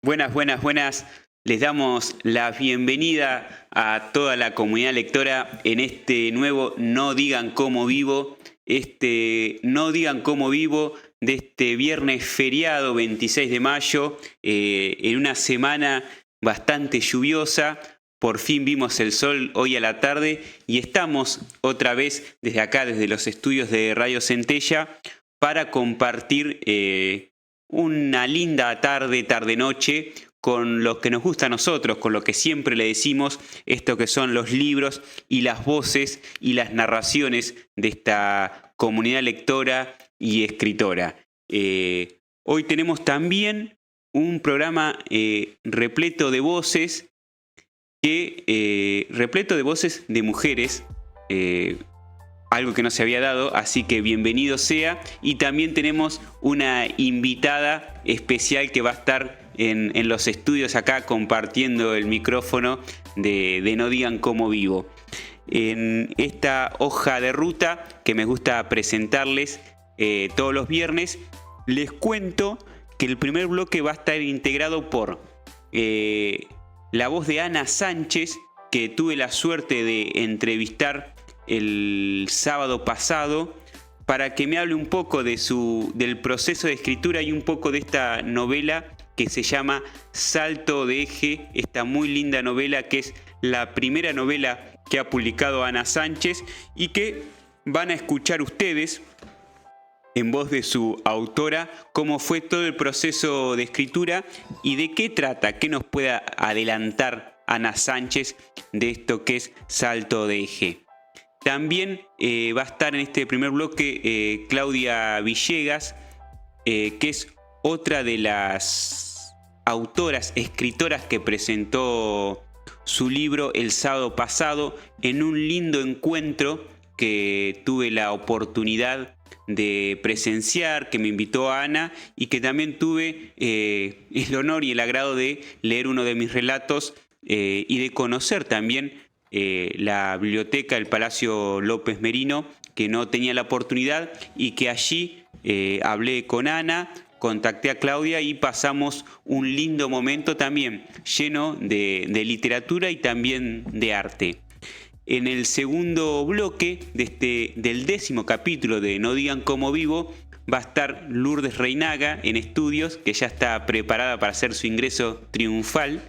Buenas, buenas, buenas. Les damos la bienvenida a toda la comunidad lectora en este nuevo No Digan Cómo Vivo. No Digan Cómo Vivo de este viernes feriado 26 de mayo, en una semana bastante lluviosa. Por fin vimos el sol hoy a la tarde y estamos otra vez desde acá, desde los estudios de Radio Centella, para compartir una linda tarde-noche con lo que nos gusta a nosotros, con lo que siempre le decimos, esto que son los libros y las voces y las narraciones de esta comunidad lectora y escritora. Hoy tenemos también un programa repleto de voces, repleto de voces de mujeres, algo que no se había dado, así que bienvenido sea. Y también tenemos una invitada especial que va a estar en los estudios acá compartiendo el micrófono de No Digan Cómo Vivo. En esta hoja de ruta que me gusta presentarles todos los viernes, les cuento que el primer bloque va a estar integrado por la voz de Ana Sánchez, que tuve la suerte de entrevistar el sábado pasado, para que me hable un poco del proceso de escritura y un poco de esta novela que se llama Salto de Eje, esta muy linda novela que es la primera novela que ha publicado Ana Sánchez y que van a escuchar ustedes en voz de su autora cómo fue todo el proceso de escritura y de qué trata, qué nos puede adelantar Ana Sánchez de esto que es Salto de Eje. También va a estar en este primer bloque Claudia Villegas, que es otra de las autoras, escritoras que presentó su libro el sábado pasado en un lindo encuentro que tuve la oportunidad de presenciar, que me invitó a Ana y que también tuve el honor y el agrado de leer uno de mis relatos y de conocer también la biblioteca del Palacio López Merino, que no tenía la oportunidad y que allí hablé con Ana, contacté a Claudia y pasamos un lindo momento también lleno de literatura y también de arte. En el segundo bloque del 10º capítulo de No Digan Cómo Vivo va a estar Lourdes Reinaga en estudios, que ya está preparada para hacer su ingreso triunfal.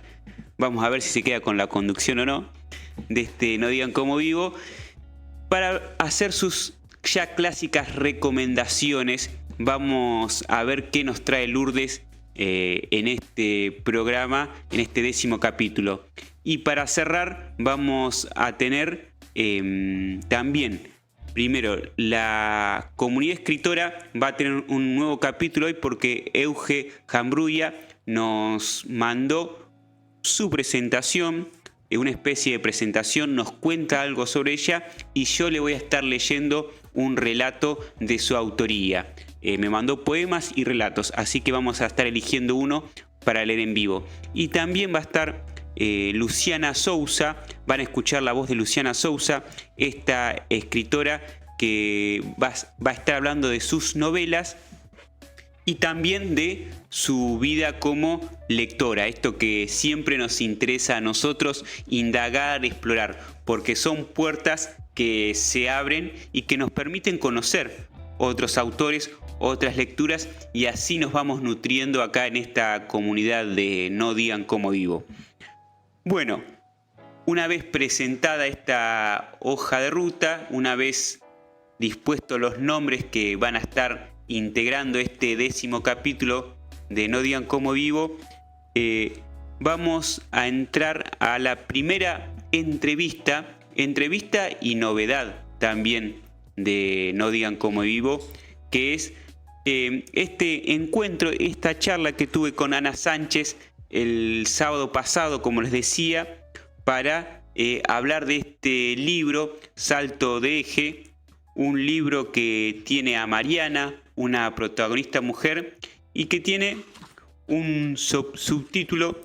Vamos a ver si se queda con la conducción o no de No Digan Cómo Vivo, para hacer sus ya clásicas recomendaciones. Vamos a ver qué nos trae Lourdes en este programa, en este 10º capítulo. Y para cerrar vamos a tener también, primero, la comunidad escritora va a tener un nuevo capítulo hoy porque Euge Jambrulla nos mandó su presentación, una especie de presentación, nos cuenta algo sobre ella y yo le voy a estar leyendo un relato de su autoría. Me mandó poemas y relatos, así que vamos a estar eligiendo uno para leer en vivo. Y también va a estar Luciana Sousa, van a escuchar la voz de Luciana Sousa, esta escritora que va a estar hablando de sus novelas y también de su vida como lectora, esto que siempre nos interesa a nosotros indagar, explorar, porque son puertas que se abren y que nos permiten conocer otros autores, otras lecturas, y así nos vamos nutriendo acá en esta comunidad de No Digan Cómo Vivo. Bueno, una vez presentada esta hoja de ruta, una vez dispuestos los nombres que van a estar integrando este 10º capítulo de No Digan Cómo Vivo, vamos a entrar a la primera entrevista y novedad también de No Digan Cómo Vivo, que es este encuentro, esta charla que tuve con Ana Sánchez el sábado pasado, como les decía, para hablar de este libro, Salto de Eje, un libro que tiene a Mariana, una protagonista mujer, y que tiene un subtítulo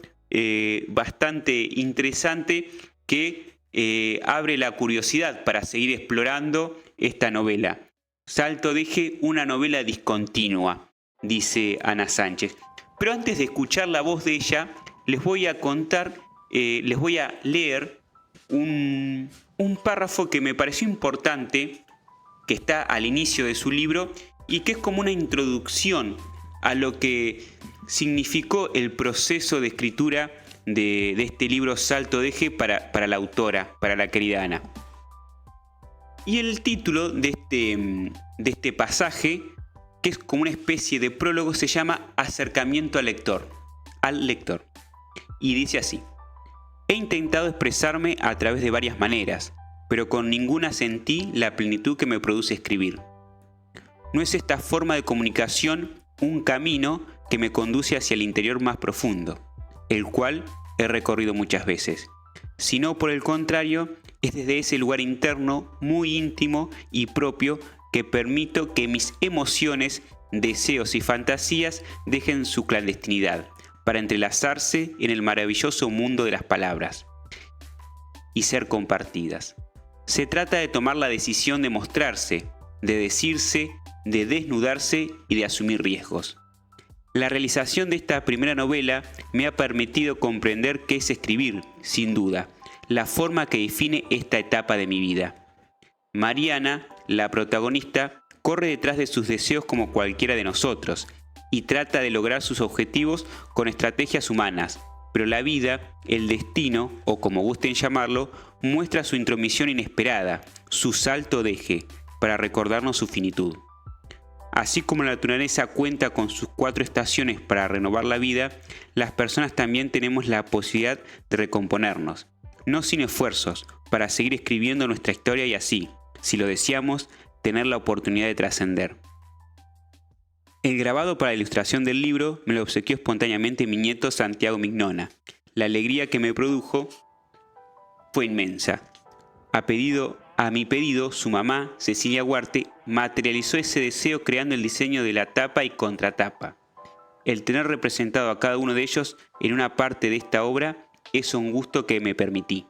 bastante interesante que abre la curiosidad para seguir explorando esta novela. Salto de Eje, una novela discontinua, dice Ana Sánchez. Pero antes de escuchar la voz de ella, les voy a contar, les voy a leer un párrafo que me pareció importante, que está al inicio de su libro y que es como una introducción a lo que significó el proceso de escritura de este libro Salto de Eje para la autora, para la querida Ana. Y el título de este pasaje, que es como una especie de prólogo, se llama Acercamiento al lector. Y dice así: he intentado expresarme a través de varias maneras, pero con ninguna sentí la plenitud que me produce escribir. ¿No es esta forma de comunicación un camino que me conduce hacia el interior más profundo, el cual he recorrido muchas veces? Sino por el contrario, es desde ese lugar interno muy íntimo y propio que permito que mis emociones, deseos y fantasías dejen su clandestinidad para entrelazarse en el maravilloso mundo de las palabras y ser compartidas. Se trata de tomar la decisión de mostrarse, de decirse, de desnudarse y de asumir riesgos. La realización de esta primera novela me ha permitido comprender qué es escribir, sin duda, la forma que define esta etapa de mi vida. Mariana, la protagonista, corre detrás de sus deseos como cualquiera de nosotros y trata de lograr sus objetivos con estrategias humanas, pero la vida, el destino, o como gusten llamarlo, muestra su intromisión inesperada, su salto de eje, para recordarnos su finitud. Así como la naturaleza cuenta con sus 4 estaciones para renovar la vida, las personas también tenemos la posibilidad de recomponernos, no sin esfuerzos, para seguir escribiendo nuestra historia y así, si lo deseamos, tener la oportunidad de trascender. El grabado para la ilustración del libro me lo obsequió espontáneamente mi nieto Santiago Mignona. La alegría que me produjo fue inmensa. A mi pedido, su mamá, Cecilia Huarte, materializó ese deseo creando el diseño de la tapa y contratapa. El tener representado a cada uno de ellos en una parte de esta obra es un gusto que me permití.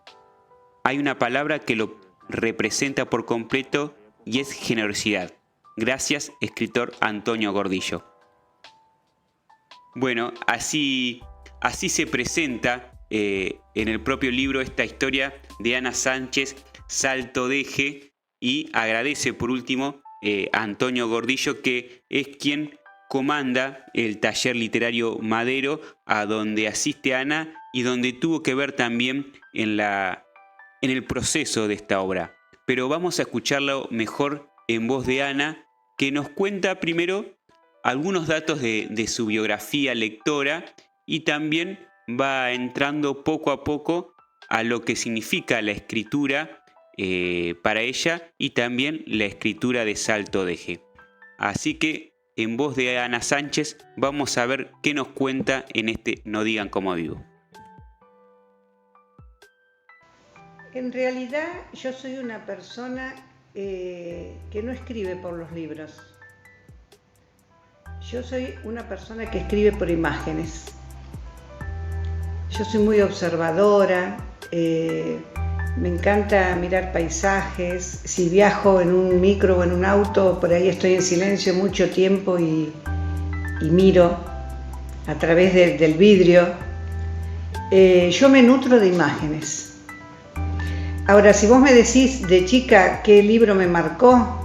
Hay una palabra que lo representa por completo y es generosidad. Gracias, escritor Antonio Gordillo. Bueno, así se presenta en el propio libro esta historia de Ana Sánchez, Salto de Eje, y agradece por último a Antonio Gordillo, que es quien comanda el taller literario Madero, a donde asiste Ana y donde tuvo que ver también en el proceso de esta obra. Pero vamos a escucharlo mejor en voz de Ana, que nos cuenta primero algunos datos de su biografía lectora y también va entrando poco a poco a lo que significa la escritura para ella y también la escritura de Salto de Eje. Así que en voz de Ana Sánchez vamos a ver qué nos cuenta en este No digan cómo vivo. En realidad yo soy una persona que no escribe por los libros. Yo soy una persona que escribe por imágenes. Yo soy muy observadora, me encanta mirar paisajes. Si viajo en un micro o en un auto, por ahí estoy en silencio mucho tiempo y miro a través del vidrio. Yo me nutro de imágenes. Ahora, si vos me decís de chica qué libro me marcó,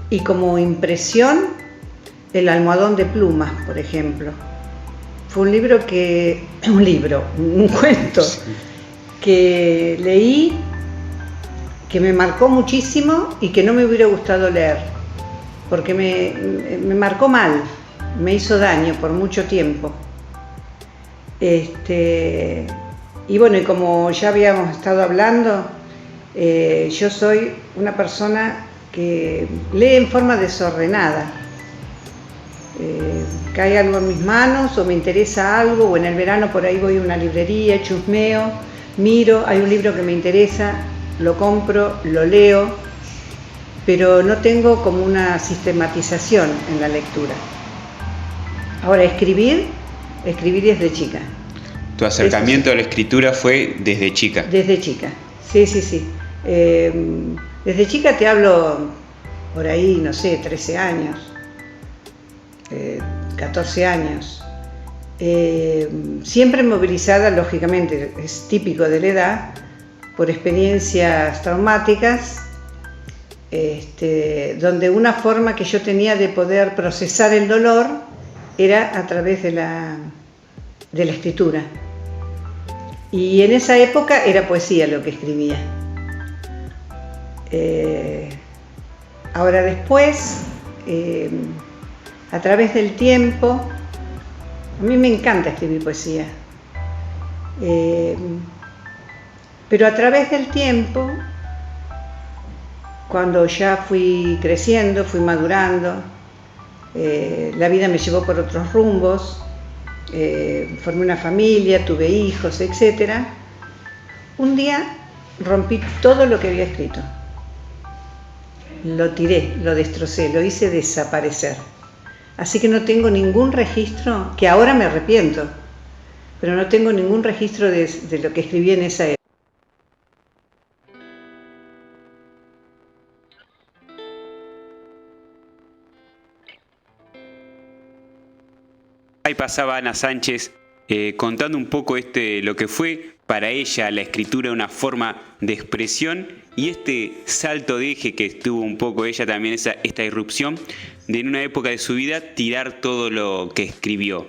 y como impresión, El almohadón de plumas, por ejemplo. Fue un cuento que leí, que me marcó muchísimo y que no me hubiera gustado leer, porque me marcó mal, me hizo daño por mucho tiempo. Y bueno, y como ya habíamos estado hablando, yo soy una persona que lee en forma desordenada. Cae algo en mis manos o me interesa algo, o en el verano por ahí voy a una librería, chusmeo, miro, hay un libro que me interesa, lo compro, lo leo, pero no tengo como una sistematización en la lectura. Ahora, escribir desde chica. ¿Tu acercamiento a la escritura fue desde chica? Desde chica, sí. Desde chica te hablo por ahí, no sé, 13 años, 14 años. siempre movilizada, lógicamente, es típico de la edad, por experiencias traumáticas, donde una forma que yo tenía de poder procesar el dolor era a través de la escritura. Y en esa época era poesía lo que escribía. Ahora después, a través del tiempo, a mí me encanta escribir poesía, pero a través del tiempo, cuando ya fui creciendo, fui madurando, la vida me llevó por otros rumbos, formé una familia, tuve hijos, etc. Un día rompí todo lo que había escrito. Lo tiré, lo destrocé, lo hice desaparecer. Así que no tengo ningún registro, que ahora me arrepiento, pero no tengo ningún registro de lo que escribí en esa época. Ahí pasaba Ana Sánchez contando un poco lo que fue para ella la escritura una forma de expresión y este salto de eje que tuvo un poco ella también, esta irrupción de en una época de su vida tirar todo lo que escribió.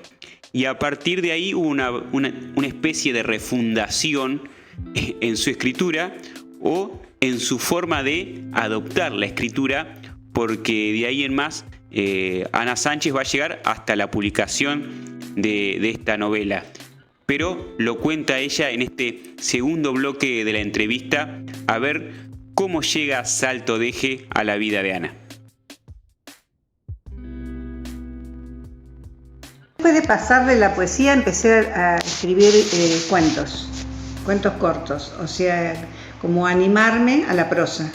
Y a partir de ahí hubo una especie de refundación en su escritura o en su forma de adoptar la escritura, porque de ahí en más Ana Sánchez va a llegar hasta la publicación de esta novela. Pero lo cuenta ella en este segundo bloque de la entrevista, a ver cómo llega Salto de Eje a la vida de Ana. Después de pasar de la poesía empecé a escribir cuentos cortos, o sea, como animarme a la prosa.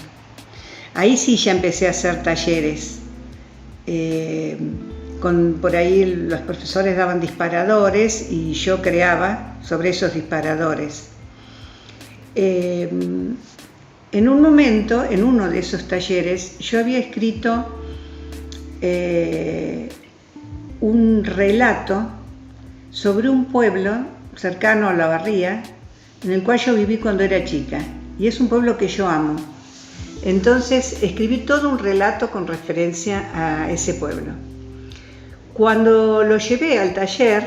Ahí sí ya empecé a hacer talleres. Por ahí los profesores daban disparadores y yo creaba sobre esos disparadores. En un momento, en uno de esos talleres, yo había escrito un relato sobre un pueblo cercano a Olavarría, en el cual yo viví cuando era chica, y es un pueblo que yo amo. Entonces escribí todo un relato con referencia a ese pueblo. Cuando lo llevé al taller,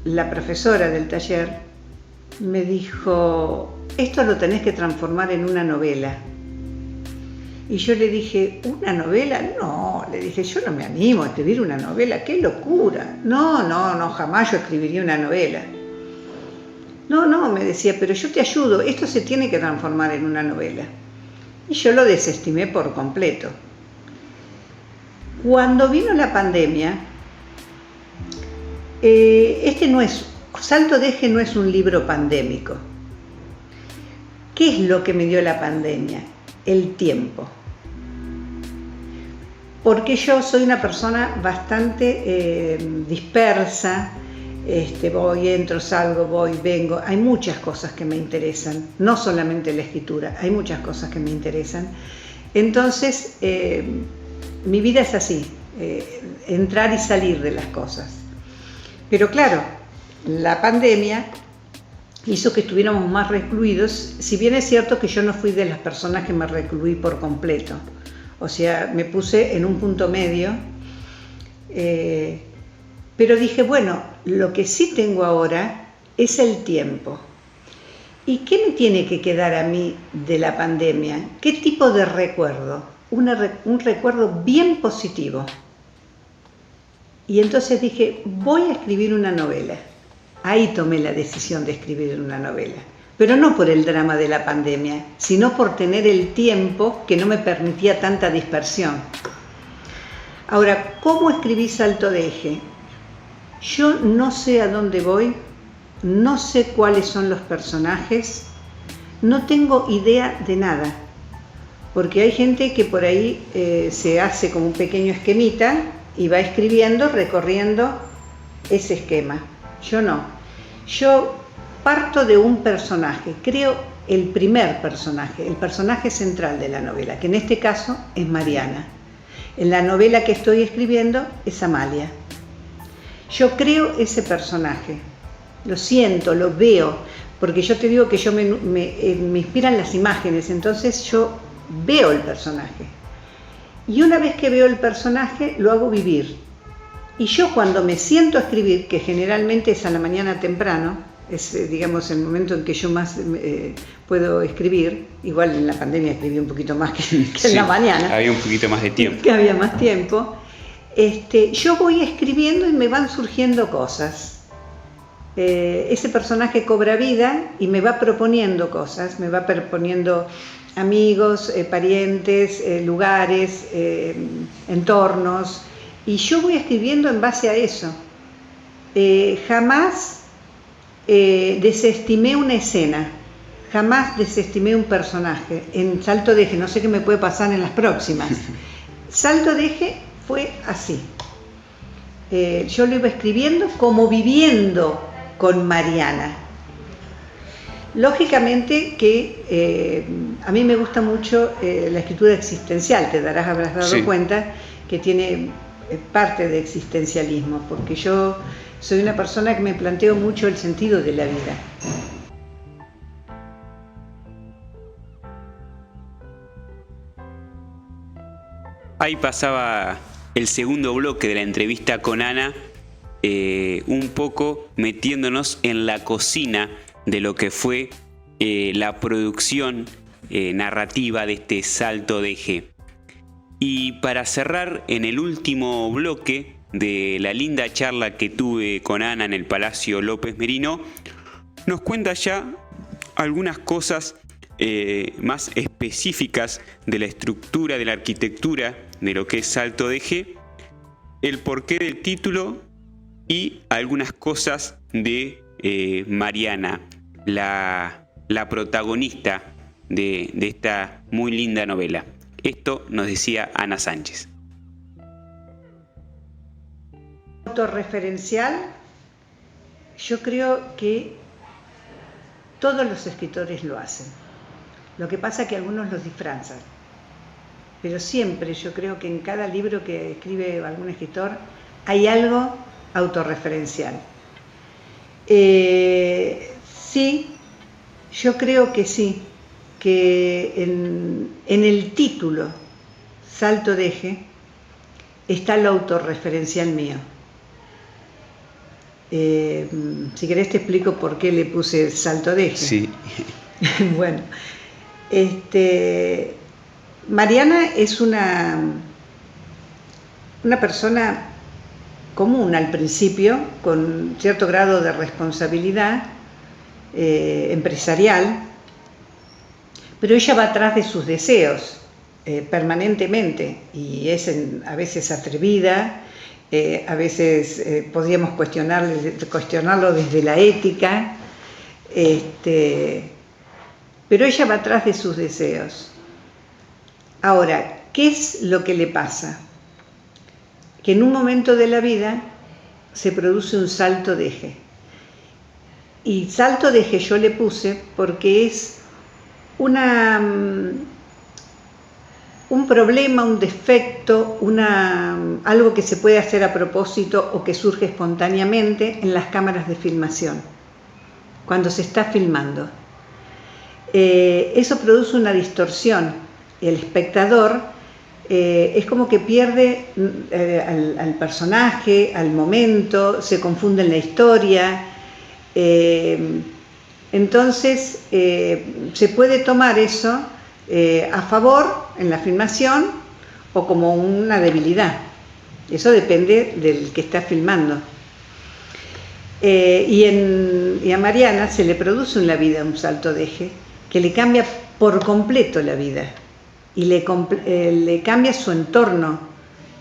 la profesora del taller me dijo: esto lo tenés que transformar en una novela. Y yo le dije: ¿una novela? No, le dije, yo no me animo a escribir una novela, ¡qué locura! No, jamás yo escribiría una novela. No, me decía, pero yo te ayudo, esto se tiene que transformar en una novela. Y yo lo desestimé por completo. Cuando vino la pandemia, Salto de Eje no es un libro pandémico. ¿Qué es lo que me dio la pandemia? El tiempo. Porque yo soy una persona bastante dispersa, voy, entro, salgo, voy, vengo. Hay muchas cosas que me interesan, no solamente la escritura, hay muchas cosas que me interesan. Entonces, mi vida es así, entrar y salir de las cosas. Pero claro, la pandemia hizo que estuviéramos más recluidos, si bien es cierto que yo no fui de las personas que me recluí por completo. O sea, me puse en un punto medio, pero dije, bueno, lo que sí tengo ahora es el tiempo. ¿Y qué me tiene que quedar a mí de la pandemia? ¿Qué tipo de recuerdo? Un recuerdo bien positivo. Y entonces dije, voy a escribir una novela. Ahí tomé la decisión de escribir una novela. Pero no por el drama de la pandemia, sino por tener el tiempo que no me permitía tanta dispersión. Ahora, ¿cómo escribí Salto de Eje? Yo no sé a dónde voy, no sé cuáles son los personajes, no tengo idea de nada. Porque hay gente que por ahí se hace como un pequeño esquemita y va escribiendo, recorriendo ese esquema. Yo no. Yo parto de un personaje, creo el primer personaje, el personaje central de la novela, que en este caso es Mariana. En la novela que estoy escribiendo es Amalia. Yo creo ese personaje, lo siento, lo veo, porque yo te digo que me inspiran las imágenes, entonces yo veo el personaje. Y una vez que veo el personaje, lo hago vivir. Y yo cuando me siento a escribir, que generalmente es a la mañana temprano, es digamos el momento en que yo más puedo escribir, igual en la pandemia escribí un poquito más que Sí, en la mañana. Había un poquito más de tiempo. Que había más tiempo. Yo voy escribiendo y me van surgiendo cosas. Ese personaje cobra vida y me va proponiendo cosas, me va proponiendo amigos, parientes, lugares, entornos, y yo voy escribiendo en base a eso. Jamás desestimé una escena, jamás desestimé un personaje. En Salto de Eje, no sé qué me puede pasar en las próximas. Salto de Eje fue así. Yo lo iba escribiendo como viviendo con Mariana. Lógicamente que a mí me gusta mucho la escritura existencial, habrás dado cuenta que tiene parte de existencialismo, porque yo soy una persona que me planteo mucho el sentido de la vida. Ahí pasaba el segundo bloque de la entrevista con Ana, un poco metiéndonos en la cocina de lo que fue la producción narrativa de este Salto de Eje. Y para cerrar en el último bloque de la linda charla que tuve con Ana en el Palacio López Merino, nos cuenta ya algunas cosas más específicas de la estructura, de la arquitectura de lo que es Salto de Eje, el porqué del título y algunas cosas de Mariana, la protagonista de esta muy linda novela. Esto nos decía Ana Sánchez. Autorreferencial, yo creo que todos los escritores lo hacen. Lo que pasa es que algunos los disfrazan. Pero siempre yo creo que en cada libro que escribe algún escritor hay algo autorreferencial. Sí, yo creo que sí, que en el título Salto de Eje está lo autorreferencial mío. Si querés te explico por qué le puse Salto de Eje. Sí. Bueno, Mariana es una persona común al principio, con cierto grado de responsabilidad empresarial, pero ella va atrás de sus deseos permanentemente y es a veces atrevida, a veces podríamos cuestionarlo desde la ética, pero ella va atrás de sus deseos. Ahora, ¿qué es lo que le pasa? Que en un momento de la vida se produce un salto de eje. Y salto de eje yo le puse porque es un problema, un defecto, algo que se puede hacer a propósito o que surge espontáneamente en las cámaras de filmación, cuando se está filmando. Eso produce una distorsión. El espectador es como que pierde al personaje, al momento, se confunde en la historia. Entonces se puede tomar eso a favor en la filmación o como una debilidad. Eso depende del que está filmando. Y a Mariana se le produce en la vida un salto de eje que le cambia por completo la vida y le cambia su entorno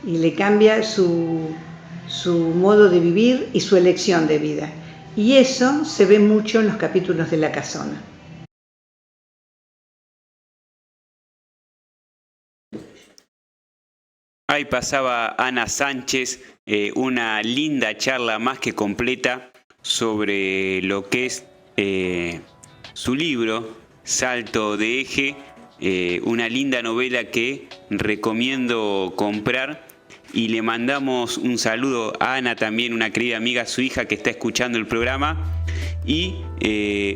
y le cambia su modo de vivir y su elección de vida. Y eso se ve mucho en los capítulos de La Casona. Ahí pasaba Ana Sánchez, una linda charla más que completa sobre lo que es su libro, Salto de Eje, una linda novela que recomiendo comprar y le mandamos un saludo a Ana, también una querida amiga, su hija, que está escuchando el programa. Y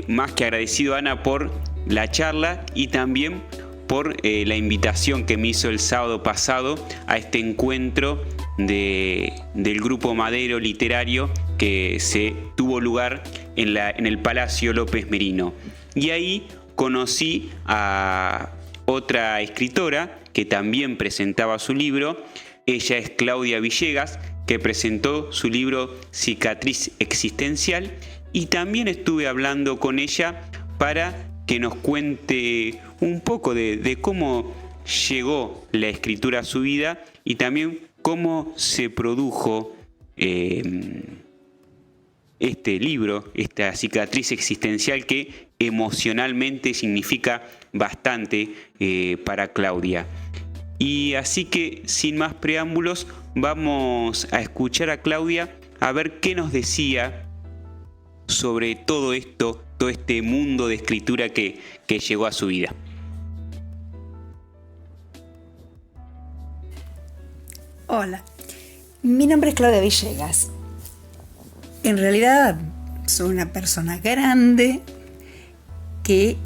más que agradecido, Ana, por la charla y también por la invitación que me hizo el sábado pasado a este encuentro del Grupo Madero Literario que se tuvo lugar en el Palacio López Merino. Y ahí conocí a otra escritora que también presentaba su libro. Ella es Claudia Villegas, que presentó su libro Cicatriz Existencial, y también estuve hablando con ella para que nos cuente un poco de cómo llegó la escritura a su vida y también cómo se produjo este libro, esta cicatriz existencial, que emocionalmente significa bastante para Claudia. Y así que, sin más preámbulos, vamos a escuchar a Claudia a ver qué nos decía sobre todo esto, todo este mundo de escritura que llegó a su vida. Hola, mi nombre es Claudia Villegas. En realidad soy una persona grande que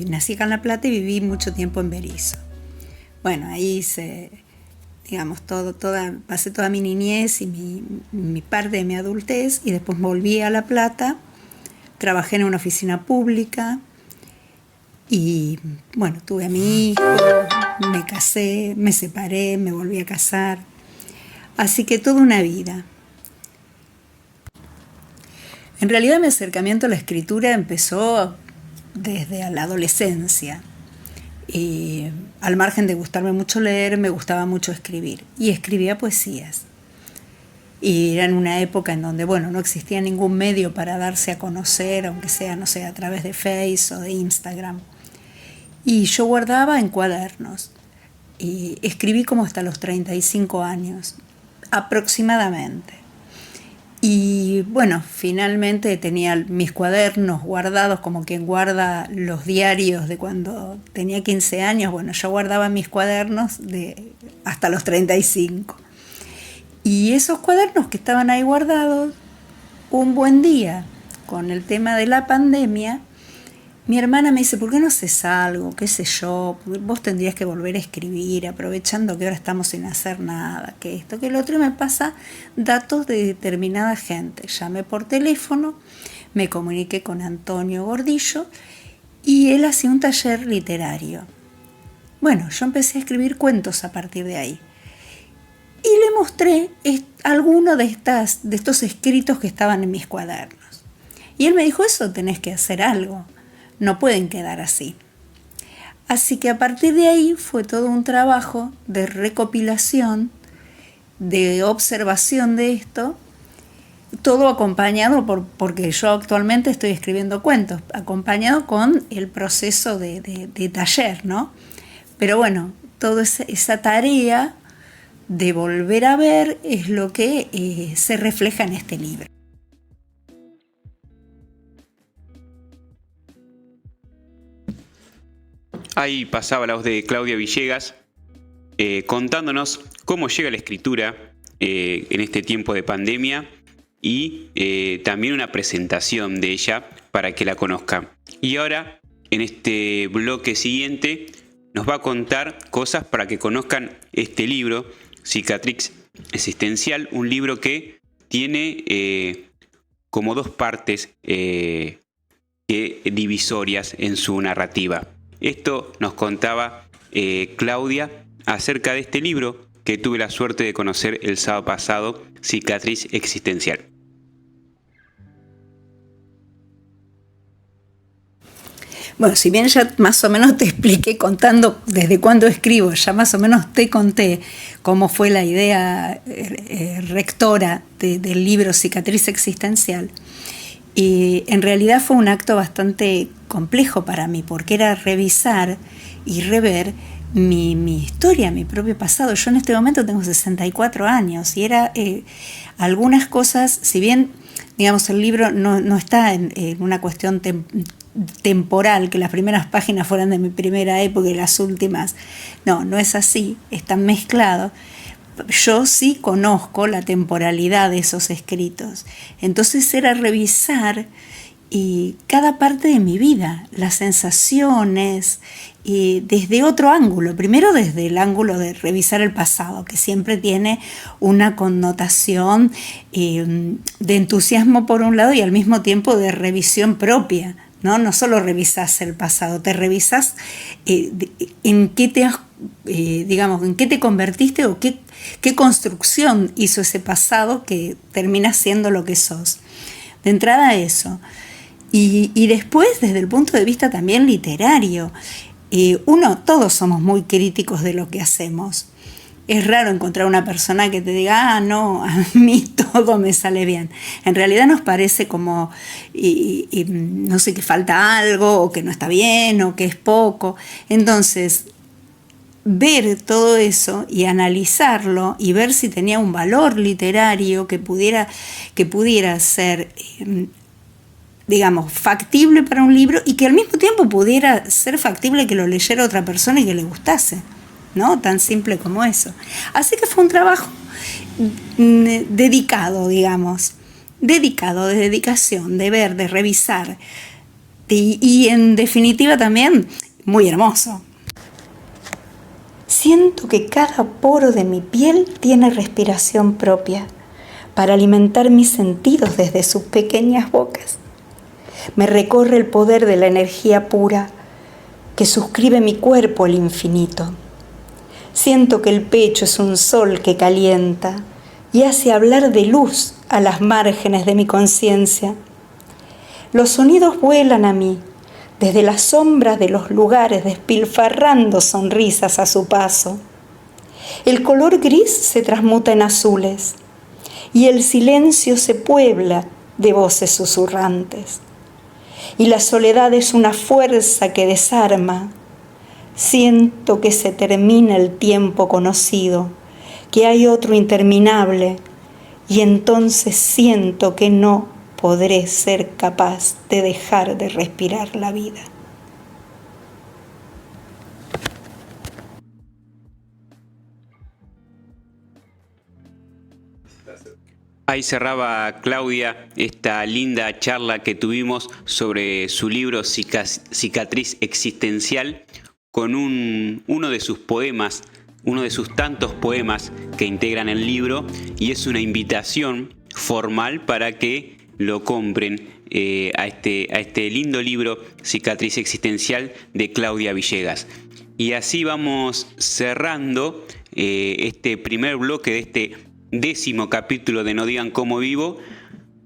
nací acá en La Plata y viví mucho tiempo en Berisso. Bueno, ahí pasé toda mi niñez y mi parte de mi adultez, y después volví a La Plata, trabajé en una oficina pública y bueno, tuve a mi hijo, me casé, me separé, me volví a casar, así que toda una vida. En realidad mi acercamiento a la escritura empezó desde la adolescencia. Y al margen de gustarme mucho leer, me gustaba mucho escribir, y escribía poesías. Y era en una época en donde, bueno, no existía ningún medio para darse a conocer, aunque sea, no sé, a través de Facebook o de Instagram. Y yo guardaba en cuadernos. Y escribí como hasta los 35 años, aproximadamente. Y bueno, finalmente tenía mis cuadernos guardados como quien guarda los diarios de cuando tenía 15 años. Bueno, yo guardaba mis cuadernos hasta los 35. Y esos cuadernos que estaban ahí guardados, un buen día, con el tema de la pandemia, mi hermana me dice: ¿por qué no haces algo? ¿Qué sé yo? Vos tendrías que volver a escribir, aprovechando que ahora estamos sin hacer nada, que esto, que lo otro. Y me pasa datos de determinada gente. Llamé por teléfono, me comuniqué con Antonio Gordillo y él hacía un taller literario. Bueno, yo empecé a escribir cuentos a partir de ahí. Y le mostré alguno de estos escritos que estaban en mis cuadernos. Y él me dijo: eso tenés que hacer algo. No pueden quedar así. Así que a partir de ahí fue todo un trabajo de recopilación, de observación de esto, todo acompañado porque yo actualmente estoy escribiendo cuentos, acompañado con el proceso de taller, ¿no? Pero bueno, toda esa tarea de volver a ver es lo que se refleja en este libro. Ahí pasaba la voz de Claudia Villegas contándonos cómo llega la escritura en este tiempo de pandemia, y también una presentación de ella para que la conozcan. Y ahora, en este bloque siguiente, nos va a contar cosas para que conozcan este libro, Cicatriz Existencial, un libro que tiene como dos partes divisorias en su narrativa. Esto nos contaba Claudia acerca de este libro que tuve la suerte de conocer el sábado pasado, Cicatriz Existencial. Bueno, si bien ya más o menos te expliqué contando desde cuándo escribo, ya más o menos te conté cómo fue la idea rectora del libro Cicatriz Existencial, y en realidad fue un acto bastante complejo para mí, porque era revisar y rever mi historia, mi propio pasado. Yo en este momento tengo 64 años y era algunas cosas, si bien digamos el libro no está en una cuestión temporal, que las primeras páginas fueran de mi primera época y las últimas, no es así, están mezclados, yo sí conozco la temporalidad de esos escritos. Entonces era revisar cada parte de mi vida, las sensaciones, desde otro ángulo. Primero desde el ángulo de revisar el pasado, que siempre tiene una connotación de entusiasmo por un lado y al mismo tiempo de revisión propia. No solo revisás el pasado, te revisás en qué te has, en qué te convertiste o qué construcción hizo ese pasado que termina siendo lo que sos. De entrada eso. Y después, desde el punto de vista también literario, todos somos muy críticos de lo que hacemos. Es raro encontrar una persona que te diga, no, a mí todo me sale bien. En realidad nos parece como, no sé, que falta algo, o que no está bien, o que es poco. Entonces, ver todo eso y analizarlo y ver si tenía un valor literario que pudiera ser, factible para un libro y que al mismo tiempo pudiera ser factible que lo leyera otra persona y que le gustase. ¿No? Tan simple como eso. Así que fue un trabajo dedicado, de dedicación, de ver, de revisar. Y en definitiva también muy hermoso. Siento que cada poro de mi piel tiene respiración propia para alimentar mis sentidos desde sus pequeñas bocas. Me recorre el poder de la energía pura que suscribe mi cuerpo al infinito. Siento que el pecho es un sol que calienta y hace hablar de luz a las márgenes de mi conciencia. Los sonidos vuelan a mí desde las sombras de los lugares, despilfarrando sonrisas a su paso. El color gris se transmuta en azules y el silencio se puebla de voces susurrantes. Y la soledad es una fuerza que desarma. Siento que se termina el tiempo conocido, que hay otro interminable, y entonces siento que no podré ser capaz de dejar de respirar la vida. Ahí cerraba Claudia esta linda charla que tuvimos sobre su libro Cicatriz Existencial, con uno de sus poemas, uno de sus tantos poemas que integran el libro, y es una invitación formal para que lo compren a este lindo libro Cicatriz Existencial de Claudia Villegas. Y así vamos cerrando este primer bloque de este 10º capítulo de No Digan Cómo Vivo,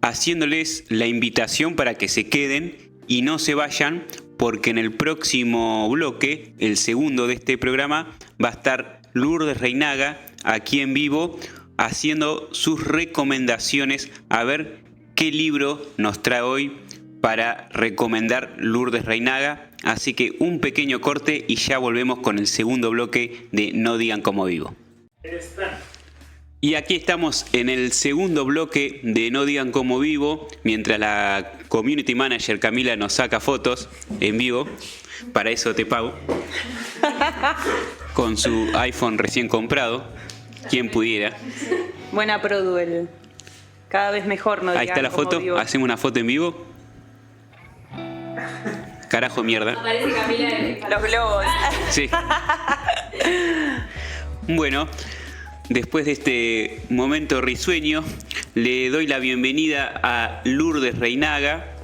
haciéndoles la invitación para que se queden y no se vayan, porque en el próximo bloque, el segundo de este programa, va a estar Lourdes Reinaga aquí en vivo haciendo sus recomendaciones. A ver qué libro nos trae hoy para recomendar Lourdes Reinaga. Así que un pequeño corte y ya volvemos con el segundo bloque de No Digan Cómo Vivo. Y aquí estamos en el segundo bloque de No Digan Cómo Vivo, mientras la community manager Camila nos saca fotos en vivo. Para eso te pago. Con su iPhone recién comprado. Quien pudiera. Buena Produel. Cada vez mejor, No Digan. Ahí está la foto. Vivo. Hacemos una foto en vivo. Carajo, mierda. Aparece Camila en los globos. Sí. Bueno, después de este momento risueño, le doy la bienvenida a Lourdes Reinaga.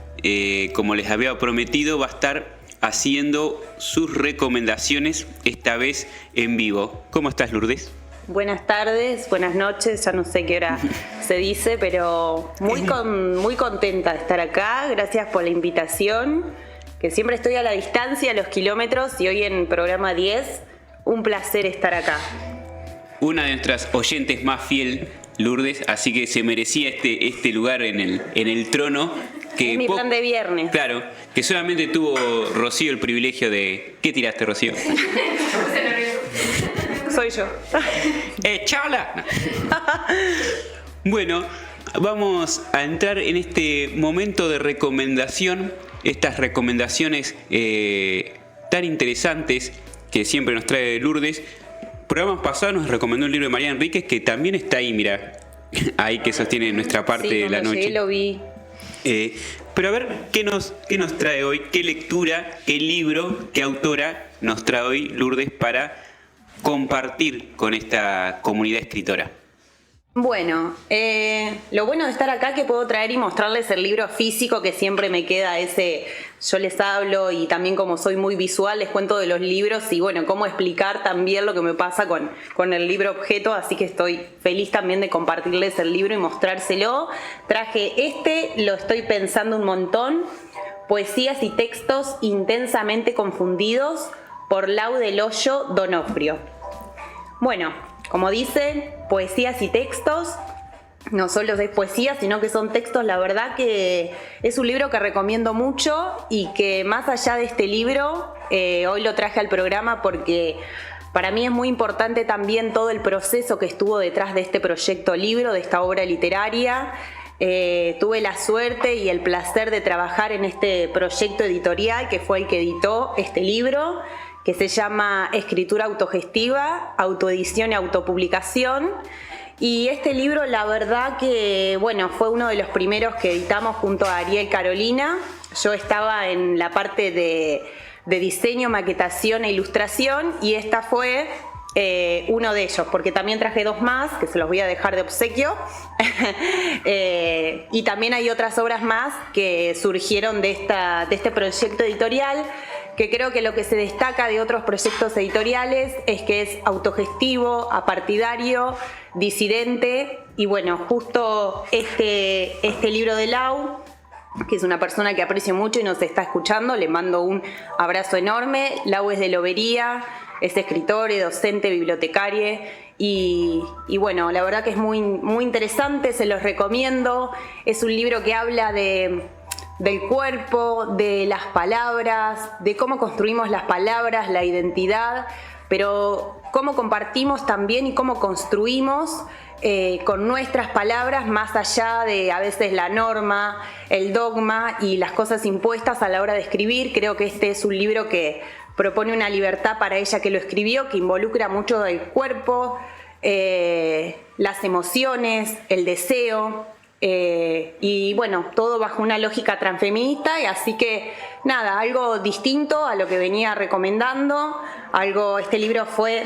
Como les había prometido, va a estar haciendo sus recomendaciones, esta vez en vivo. ¿Cómo estás, Lourdes? Buenas tardes, buenas noches, ya no sé qué hora se dice, pero muy contenta de estar acá. Gracias por la invitación, que siempre estoy a la distancia, a los kilómetros, y hoy en programa 10, un placer estar acá. Una de nuestras oyentes más fiel, Lourdes, así que se merecía este lugar en el trono. Que es mi plan de viernes. Claro, que solamente tuvo Rocío el privilegio de... ¿Qué tiraste, Rocío? Soy yo. ¡Chala! Bueno, vamos a entrar en este momento de recomendación. Estas recomendaciones tan interesantes que siempre nos trae Lourdes, programas pasados nos recomendó un libro de María Enríquez que también está ahí, mira, ahí que sostiene nuestra parte de la noche. Llegué, lo vi. Pero a ver, ¿qué nos trae hoy? ¿Qué lectura, qué libro, qué autora nos trae hoy Lourdes para compartir con esta comunidad escritora? Bueno, lo bueno de estar acá es que puedo traer y mostrarles el libro físico, que siempre me queda ese, yo les hablo y también como soy muy visual les cuento de los libros y bueno, cómo explicar también lo que me pasa con el libro objeto, así que estoy feliz también de compartirles el libro y mostrárselo. Traje lo estoy pensando un montón, Poesías y textos intensamente confundidos, por Lau del Hoyo Donofrio. Bueno, como dice, poesías y textos, no solo es poesía, sino que son textos. La verdad que es un libro que recomiendo mucho y que más allá de este libro, hoy lo traje al programa porque para mí es muy importante también todo el proceso que estuvo detrás de este proyecto libro, de esta obra literaria. Tuve la suerte y el placer de trabajar en este proyecto editorial que fue el que editó este libro, que se llama Escritura Autogestiva, Autoedición y Autopublicación. Y este libro, la verdad que, bueno, fue uno de los primeros que editamos junto a Ariel Carolina. Yo estaba en la parte de diseño, maquetación e ilustración y esta fue uno de ellos, porque también traje dos más, que se los voy a dejar de obsequio. Y también hay otras obras más que surgieron de este proyecto editorial, que creo que lo que se destaca de otros proyectos editoriales es que es autogestivo, apartidario, disidente, y bueno, justo este libro de Lau, que es una persona que aprecio mucho y nos está escuchando, le mando un abrazo enorme. Lau es de Lobería, es escritor, es docente, bibliotecaria, y bueno, la verdad que es muy, muy interesante, se los recomiendo. Es un libro que habla del cuerpo, de las palabras, de cómo construimos las palabras, la identidad, pero cómo compartimos también y cómo construimos con nuestras palabras, más allá de a veces la norma, el dogma y las cosas impuestas a la hora de escribir. Creo que este es un libro que propone una libertad para ella que lo escribió, que involucra mucho el cuerpo, las emociones, el deseo. Y bueno, todo bajo una lógica transfeminista, y así que nada, algo distinto a lo que venía recomendando. Este libro fue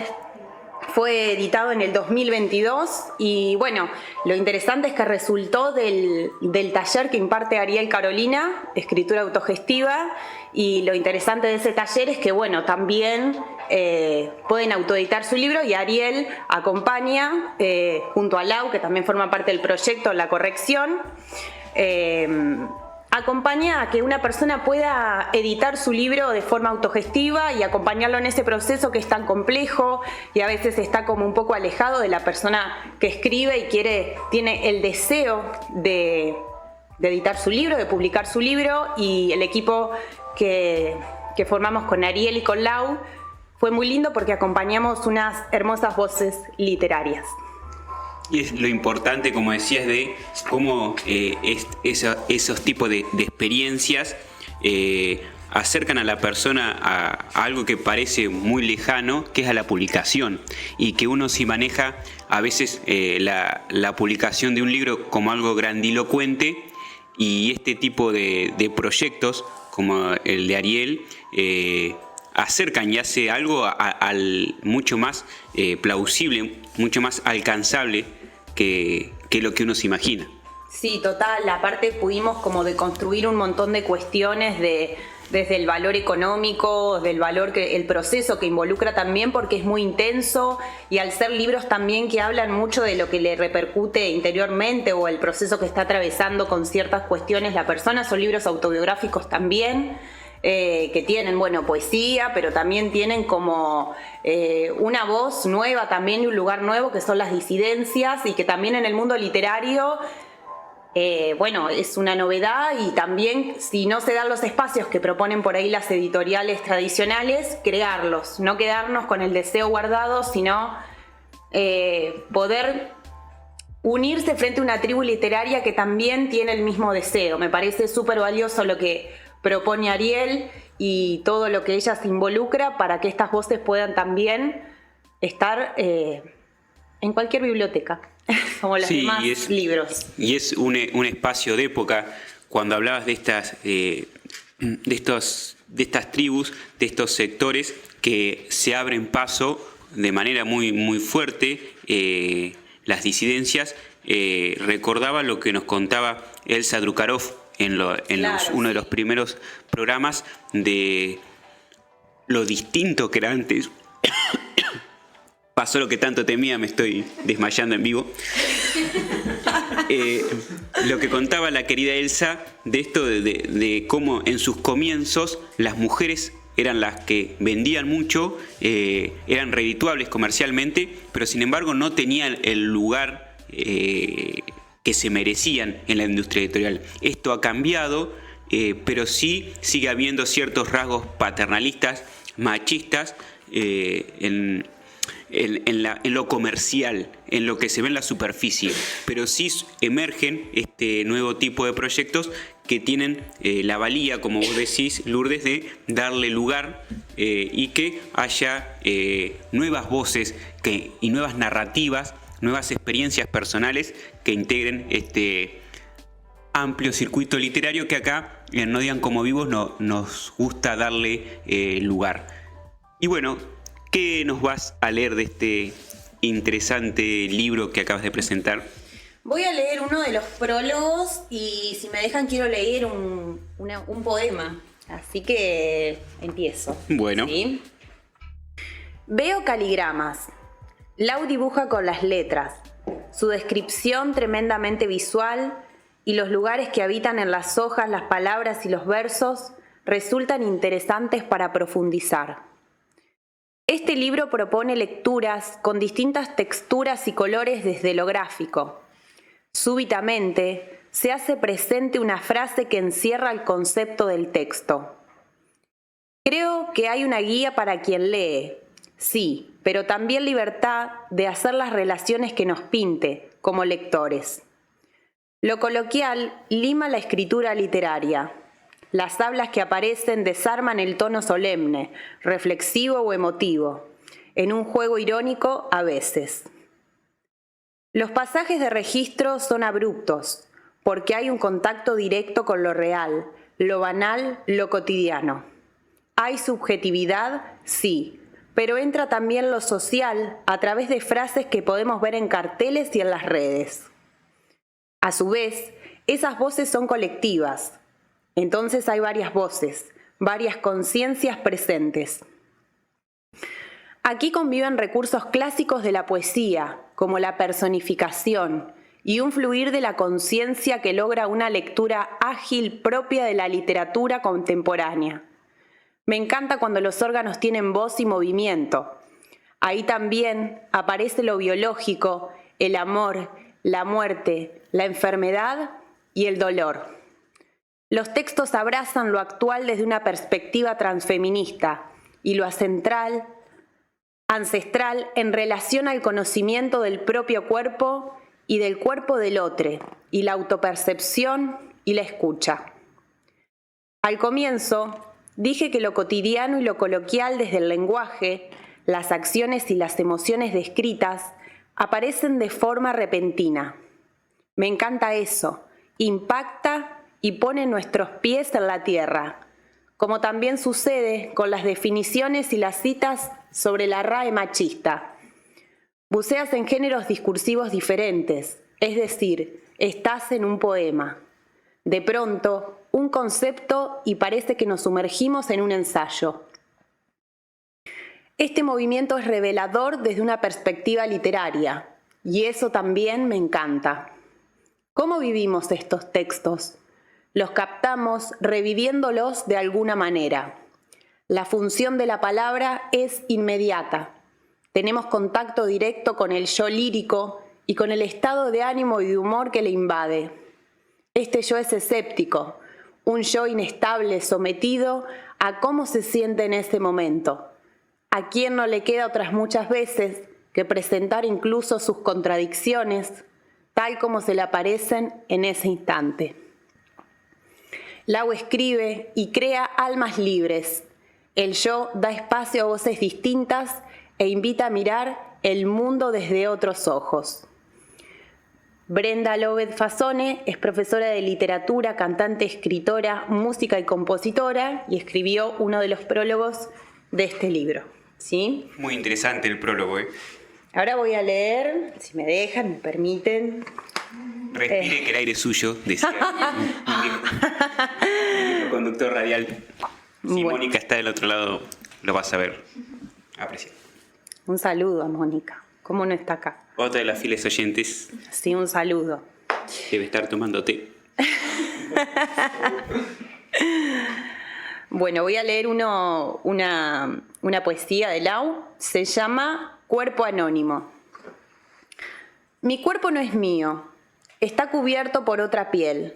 editado en el 2022 y bueno, lo interesante es que resultó del taller que imparte Ariel Carolina, Escritura Autogestiva, y lo interesante de ese taller es que bueno, también pueden autoeditar su libro y Ariel acompaña junto a Lau, que también forma parte del proyecto, la corrección, acompaña a que una persona pueda editar su libro de forma autogestiva y acompañarlo en ese proceso que es tan complejo y a veces está como un poco alejado de la persona que escribe y tiene el deseo de editar su libro, de publicar su libro, y el equipo que formamos con Ariel y con Lau fue muy lindo porque acompañamos unas hermosas voces literarias. Y es lo importante, como decías, de cómo esos tipos de experiencias acercan a la persona a algo que parece muy lejano, que es a la publicación, y que uno sí maneja a veces la publicación de un libro como algo grandilocuente, y este tipo de proyectos como el de Ariel acercan y hace algo al mucho más plausible, mucho más alcanzable que lo que uno se imagina. Sí, total. Aparte pudimos como deconstruir un montón de cuestiones desde el valor económico, del valor el proceso que involucra también, porque es muy intenso, y al ser libros también que hablan mucho de lo que le repercute interiormente o el proceso que está atravesando con ciertas cuestiones la persona, son libros autobiográficos también. Que tienen, bueno, poesía, pero también tienen como una voz nueva también y un lugar nuevo que son las disidencias, y que también en el mundo literario, bueno, es una novedad, y también si no se dan los espacios que proponen por ahí las editoriales tradicionales, crearlos, no quedarnos con el deseo guardado, sino poder unirse frente a una tribu literaria que también tiene el mismo deseo. Me parece súper valioso lo que propone Ariel y todo lo que ella se involucra para que estas voces puedan también estar en cualquier biblioteca, como los demás libros. Y es un espacio de época. Cuando hablabas de estas tribus, de estos sectores que se abren paso de manera muy, muy fuerte, las disidencias, recordaba lo que nos contaba Elsa Drukarov uno de los primeros programas, de lo distinto que era antes. Pasó lo que tanto temía, me estoy desmayando en vivo. Lo que contaba la querida Elsa de esto de cómo en sus comienzos las mujeres eran las que vendían mucho, eran redituables comercialmente, pero sin embargo no tenían el lugar que se merecían en la industria editorial. Esto ha cambiado, pero sí sigue habiendo ciertos rasgos paternalistas, machistas, en lo comercial, en lo que se ve en la superficie, pero sí emergen este nuevo tipo de proyectos que tienen la valía, como vos decís, Lourdes, de darle lugar y que haya nuevas voces y nuevas narrativas, nuevas experiencias personales que integren este amplio circuito literario que acá en No Digan Como Vivos nos gusta darle lugar. Y bueno, ¿qué nos vas a leer de este interesante libro que acabas de presentar? Voy a leer uno de los prólogos y si me dejan quiero leer un poema. Así que empiezo. Bueno. ¿Sí? Veo caligramas. Lau dibuja con las letras. Su descripción tremendamente visual y los lugares que habitan en las hojas, las palabras y los versos resultan interesantes para profundizar. Este libro propone lecturas con distintas texturas y colores desde lo gráfico. Súbitamente se hace presente una frase que encierra el concepto del texto. Creo que hay una guía para quien lee, sí, pero también libertad de hacer las relaciones que nos pinte como lectores. Lo coloquial lima la escritura literaria. Las hablas que aparecen desarman el tono solemne, reflexivo o emotivo, en un juego irónico a veces. Los pasajes de registro son abruptos, porque hay un contacto directo con lo real, lo banal, lo cotidiano. Hay subjetividad, sí, pero entra también lo social a través de frases que podemos ver en carteles y en las redes. A su vez, esas voces son colectivas. Entonces hay varias voces, varias conciencias presentes. Aquí conviven recursos clásicos de la poesía, como la personificación, y un fluir de la conciencia que logra una lectura ágil propia de la literatura contemporánea. Me encanta cuando los órganos tienen voz y movimiento. Ahí también aparece lo biológico, el amor, la muerte, la enfermedad y el dolor. Los textos abrazan lo actual desde una perspectiva transfeminista y lo ancestral en relación al conocimiento del propio cuerpo y del cuerpo del otro, y la autopercepción y la escucha. Al comienzo, dije que lo cotidiano y lo coloquial desde el lenguaje, las acciones y las emociones descritas, aparecen de forma repentina. Me encanta eso, impacta y pone nuestros pies en la tierra, como también sucede con las definiciones y las citas sobre la RAE machista. Buceas en géneros discursivos diferentes, es decir, estás en un poema. De pronto, un concepto y parece que nos sumergimos en un ensayo. Este movimiento es revelador desde una perspectiva literaria, y eso también me encanta. ¿Cómo vivimos estos textos? Los captamos reviviéndolos de alguna manera. La función de la palabra es inmediata. Tenemos contacto directo con el yo lírico y con el estado de ánimo y de humor que le invade. Este yo es escéptico, un yo inestable sometido a cómo se siente en ese momento. A quien no le queda otras muchas veces que presentar incluso sus contradicciones, tal como se le aparecen en ese instante. Lau escribe y crea almas libres. El yo da espacio a voces distintas e invita a mirar el mundo desde otros ojos. Brenda López Fasone es profesora de literatura, cantante, escritora, música y compositora y escribió uno de los prólogos de este libro. ¿Sí? Muy interesante el prólogo, ¿eh? Ahora voy a leer, si me dejan, me permiten. Respire que el aire es suyo, decía el conductor radial. Si Bueno. Mónica está del otro lado, lo vas a ver. Apreciar. Un saludo a Mónica. ¿Cómo no está acá? Otra de las fieles oyentes Sí, un saludo. debe estar tomando té. Bueno, voy a leer una poesía de Lau. Se llama Cuerpo Anónimo. Mi cuerpo no es mío. Está cubierto por otra piel.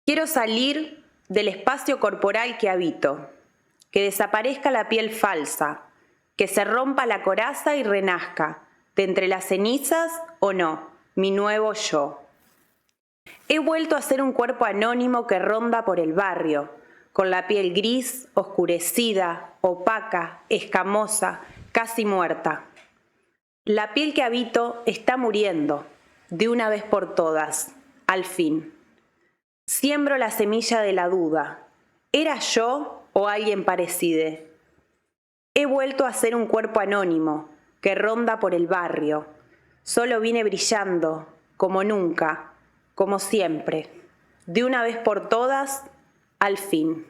Quiero salir del espacio corporal que habito. Que desaparezca la piel falsa. Que se rompa la coraza y renazca, de entre las cenizas o no, mi nuevo yo. He vuelto a ser un cuerpo anónimo que ronda por el barrio, con la piel gris, oscurecida, opaca, escamosa, casi muerta. La piel que habito está muriendo, de una vez por todas, al fin. Siembro la semilla de la duda. ¿Era yo o alguien parecido? He vuelto a ser un cuerpo anónimo que ronda por el barrio. Solo vine brillando, como nunca, como siempre, de una vez por todas, al fin.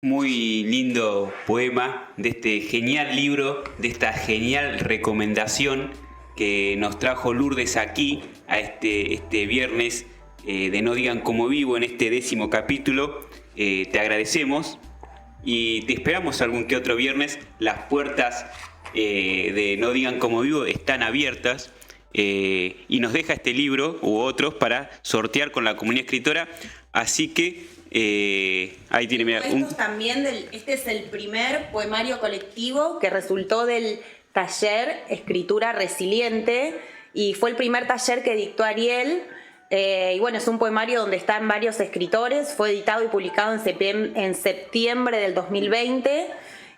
Muy lindo poema de este genial libro, de esta genial recomendación que nos trajo Lourdes aquí a este viernes de No Digan Como Vivo en este 10º capítulo. Te agradecemos. Y te esperamos algún que otro viernes. Las puertas de No Digan Como Vivo están abiertas y nos deja este libro u otros para sortear con la comunidad escritora. Así que ahí tiene, mira, Este es el primer poemario colectivo que resultó del taller Escritura Resiliente y fue el primer taller que dictó Ariel. Y bueno, es un poemario donde están varios escritores, fue editado y publicado en septiembre del 2020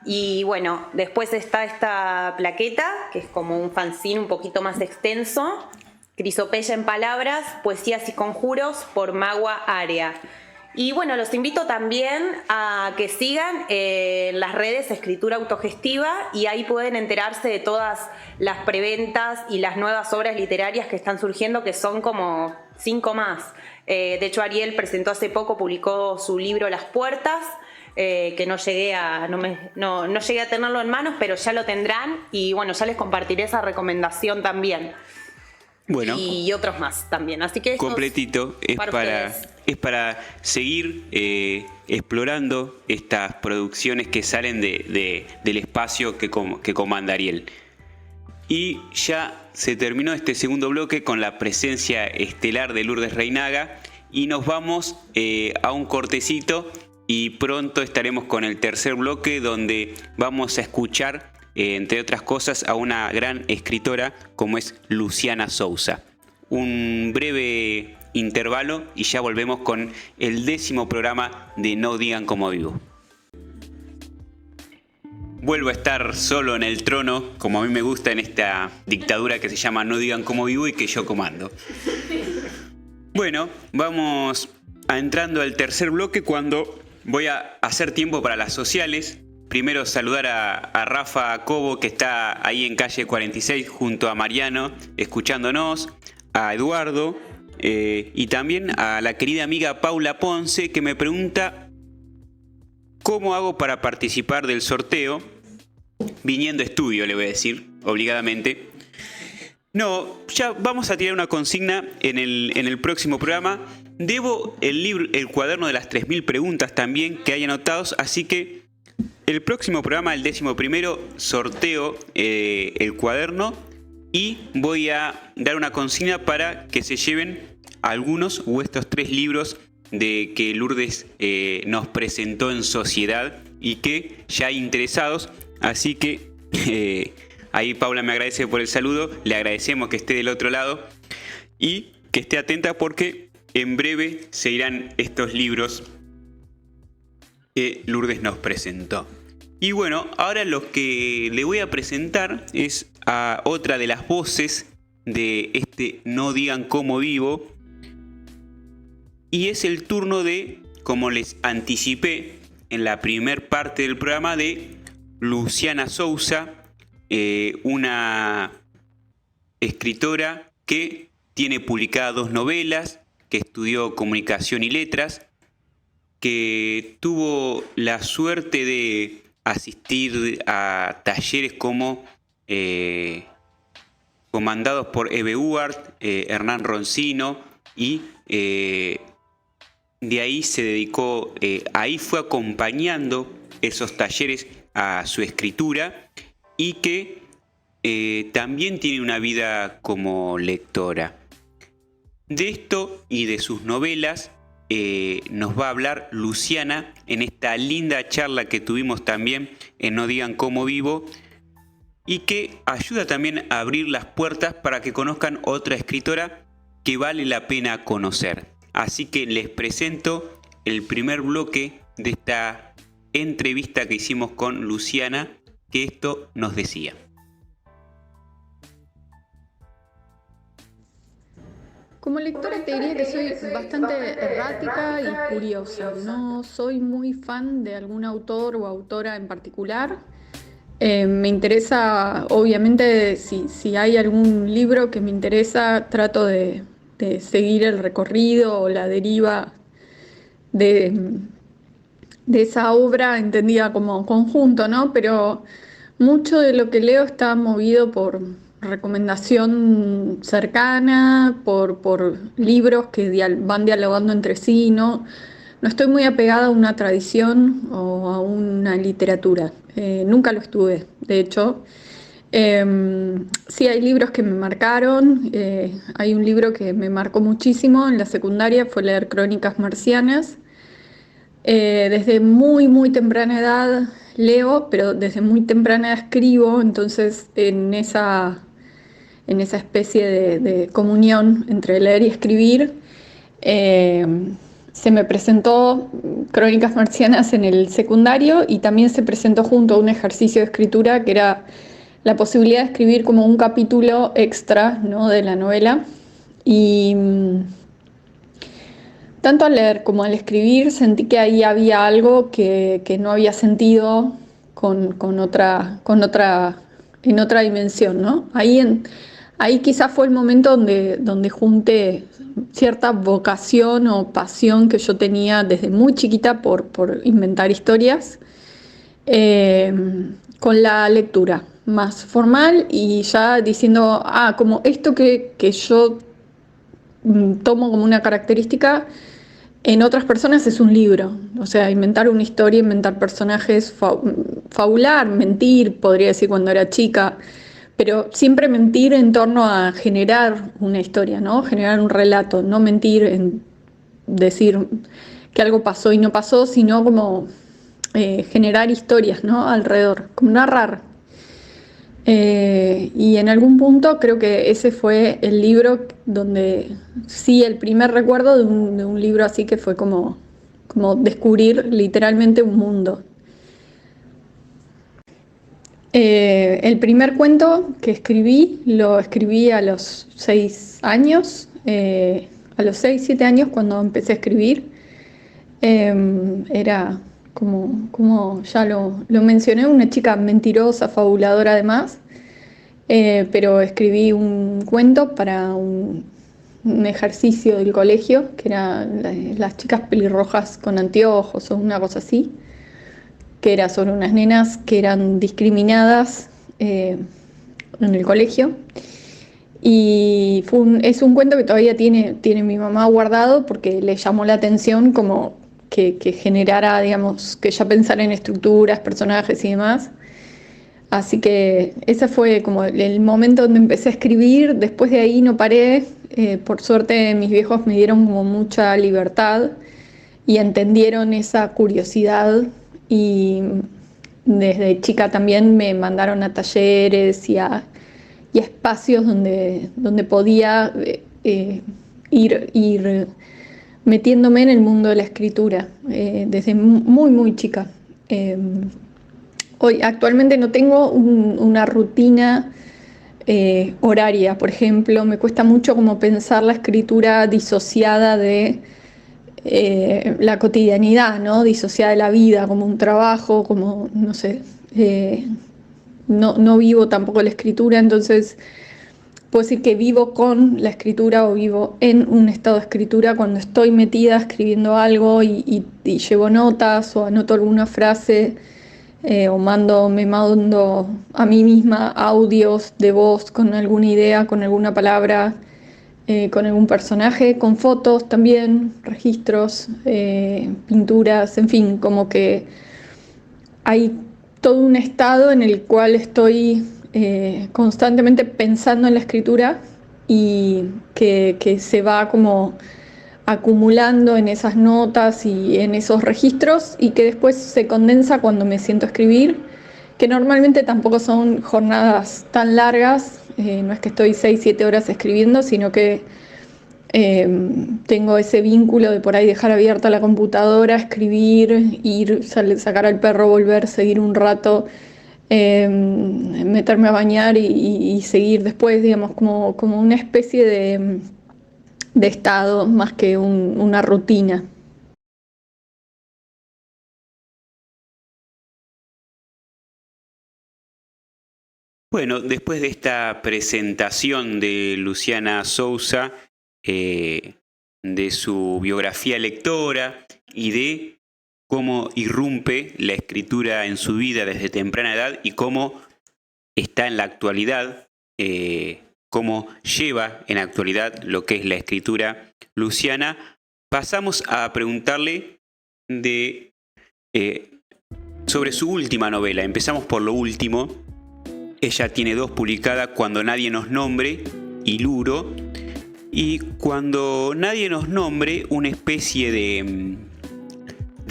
y bueno, después está esta plaqueta, que es como un fanzine un poquito más extenso, Crisopeya en palabras, poesías y conjuros por Magua Area. Y bueno, los invito también a que sigan en las redes Escritura Autogestiva y ahí pueden enterarse de todas las preventas y las nuevas obras literarias que están surgiendo, que son como 5 más. De hecho, Ariel presentó hace poco, publicó su libro Las Puertas, que no llegué a tenerlo en manos, pero ya lo tendrán y bueno, ya les compartiré esa recomendación también. Bueno, y otros más también. Así que completito es para seguir explorando estas producciones que salen del espacio que comanda Ariel. Y ya se terminó este segundo bloque con la presencia estelar de Lourdes Reinaga y nos vamos a un cortecito y pronto estaremos con el tercer bloque donde vamos a escuchar entre otras cosas a una gran escritora como es Luciana Souza. Un breve intervalo y ya volvemos con el 10º programa de No Digan Como Vivo. Vuelvo a estar solo en el trono, como a mí me gusta en esta dictadura que se llama No Digan Como Vivo y que yo comando. Bueno, vamos entrando al tercer bloque cuando voy a hacer tiempo para las sociales. Primero saludar a Rafa Cobo, que está ahí en calle 46 junto a Mariano, escuchándonos, a Eduardo y también a la querida amiga Paula Ponce, que me pregunta cómo hago para participar del sorteo, viniendo a estudio, le voy a decir, obligadamente. No, ya vamos a tirar una consigna en el próximo programa. Debo el cuaderno de las 3.000 preguntas también que hay anotados, así que el próximo programa, el 11º, sorteo el cuaderno y voy a dar una consigna para que se lleven algunos o estos 3 libros de que Lourdes nos presentó en Sociedad y que ya hay interesados. Así que ahí Paula me agradece por el saludo, le agradecemos que esté del otro lado y que esté atenta porque en breve se irán estos libros que Lourdes nos presentó. Y bueno, ahora lo que le voy a presentar es a otra de las voces de este No digan cómo vivo. Y es el turno de, como les anticipé en la primer parte del programa, de Luciana Souza, una escritora que tiene publicadas 2 novelas, que estudió comunicación y letras, que tuvo la suerte de asistir a talleres como comandados por Eve Uart, Hernán Roncino, y de ahí se dedicó, ahí fue acompañando esos talleres a su escritura, y que también tiene una vida como lectora. De esto y de sus novelas nos va a hablar Luciana en esta linda charla que tuvimos también en No digan cómo vivo, y que ayuda también a abrir las puertas para que conozcan otra escritora que vale la pena conocer. Así que les presento el primer bloque de esta entrevista que hicimos con Luciana, que esto nos decía. Como lectora te diría que soy bastante errática y curiosa. No soy muy fan de algún autor o autora en particular. Me interesa, obviamente, si hay algún libro que me interesa, trato de seguir el recorrido o la deriva de esa obra entendida como conjunto, ¿no? Pero mucho de lo que leo está movido por recomendación cercana, por libros que van dialogando entre sí, ¿no? No estoy muy apegada a una tradición o a una literatura. Nunca lo estuve, de hecho. Sí hay libros que me marcaron. Hay un libro que me marcó muchísimo en la secundaria, fue leer Crónicas Marcianas. Desde muy, muy temprana edad leo, pero desde muy temprana edad escribo, entonces en esa especie de comunión entre leer y escribir, se me presentó Crónicas Marcianas en el secundario, y también se presentó junto a un ejercicio de escritura que era la posibilidad de escribir como un capítulo extra, ¿no?, de la novela. Y tanto al leer como al escribir sentí que ahí había algo que no había sentido en otra dimensión, ¿no? Ahí quizás fue el momento donde junté cierta vocación o pasión que yo tenía desde muy chiquita por inventar historias, con la lectura más formal, y ya diciendo, como esto que yo tomo como una característica en otras personas es un libro. O sea, inventar una historia, inventar personajes, fabular, mentir, podría decir cuando era chica, pero siempre mentir en torno a generar una historia, ¿no? Generar un relato, no mentir en decir que algo pasó y no pasó, sino como generar historias, ¿no?, alrededor, como narrar. Y en algún punto creo que ese fue el libro donde, sí, el primer recuerdo de un libro así, que fue como descubrir literalmente un mundo. El primer cuento que escribí, lo escribí a los 6 años, a los 6, 7 años cuando empecé a escribir. Era, como ya lo mencioné, una chica mentirosa, fabuladora además, pero escribí un cuento para un ejercicio del colegio, que era las chicas pelirrojas con anteojos o una cosa así, que era sobre unas nenas que eran discriminadas en el colegio. Y es un cuento que todavía tiene mi mamá guardado, porque le llamó la atención como que generara, digamos, que ella pensara en estructuras, personajes y demás. Así que ese fue como el momento donde empecé a escribir. Después de ahí no paré. Por suerte mis viejos me dieron como mucha libertad y entendieron esa curiosidad, y desde chica también me mandaron a talleres y a espacios donde podía ir metiéndome en el mundo de la escritura, desde muy, muy chica. hoy actualmente no tengo una rutina horaria, por ejemplo. Me cuesta mucho como pensar la escritura disociada de la cotidianidad, ¿no? Disociada de la vida, como un trabajo, como, no sé, no vivo tampoco la escritura, entonces puedo decir que vivo con la escritura o vivo en un estado de escritura cuando estoy metida escribiendo algo y llevo notas o anoto alguna frase o me mando a mí misma audios de voz con alguna idea, con alguna palabra, con algún personaje, con fotos también, registros, pinturas, en fin, como que hay todo un estado en el cual estoy constantemente pensando en la escritura y que se va como acumulando en esas notas y en esos registros y que después se condensa cuando me siento a escribir, que normalmente tampoco son jornadas tan largas, no es que estoy 6-7 horas escribiendo, sino que tengo ese vínculo de por ahí dejar abierta la computadora, escribir, ir, sacar al perro, volver, seguir un rato, meterme a bañar y seguir después, digamos, como una especie de estado más que una rutina. Bueno, después de esta presentación de Luciana Souza, de su biografía lectora y de cómo irrumpe la escritura en su vida desde temprana edad y cómo está en la actualidad, cómo lleva en la actualidad lo que es la escritura Luciana, pasamos a preguntarle sobre su última novela. Empezamos por lo último. Ella tiene 2 publicadas, Cuando nadie nos nombre y Luro. Y Cuando nadie nos nombre, una especie de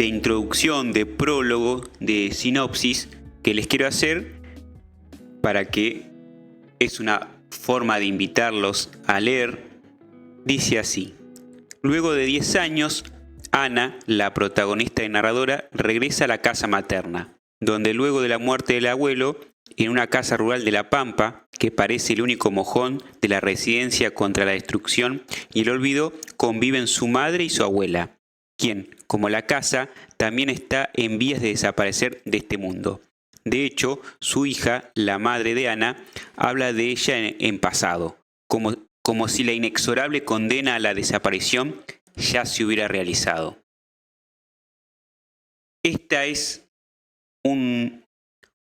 introducción, de prólogo, de sinopsis que les quiero hacer para que es una forma de invitarlos a leer. Dice así: luego de 10 años, Ana, la protagonista y narradora, regresa a la casa materna, donde luego de la muerte del abuelo, en una casa rural de La Pampa, que parece el único mojón de la residencia contra la destrucción y el olvido, conviven su madre y su abuela, quien, como la casa, también está en vías de desaparecer de este mundo. De hecho, su hija, la madre de Ana, habla de ella en pasado, como si la inexorable condena a la desaparición ya se hubiera realizado. Esta es un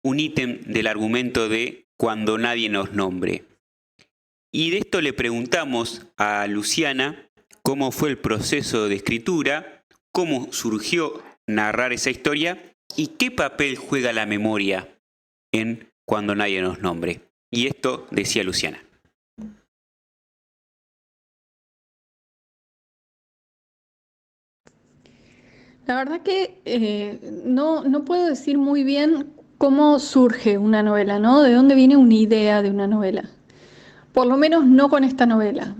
ítem del argumento de Cuando nadie nos nombre. Y de esto le preguntamos a Luciana cómo fue el proceso de escritura, cómo surgió narrar esa historia y qué papel juega la memoria en Cuando nadie nos nombre. Y esto decía Luciana. La verdad que no puedo decir muy bien cómo surge una novela, ¿no? ¿De dónde viene una idea de una novela? Por lo menos no con esta novela.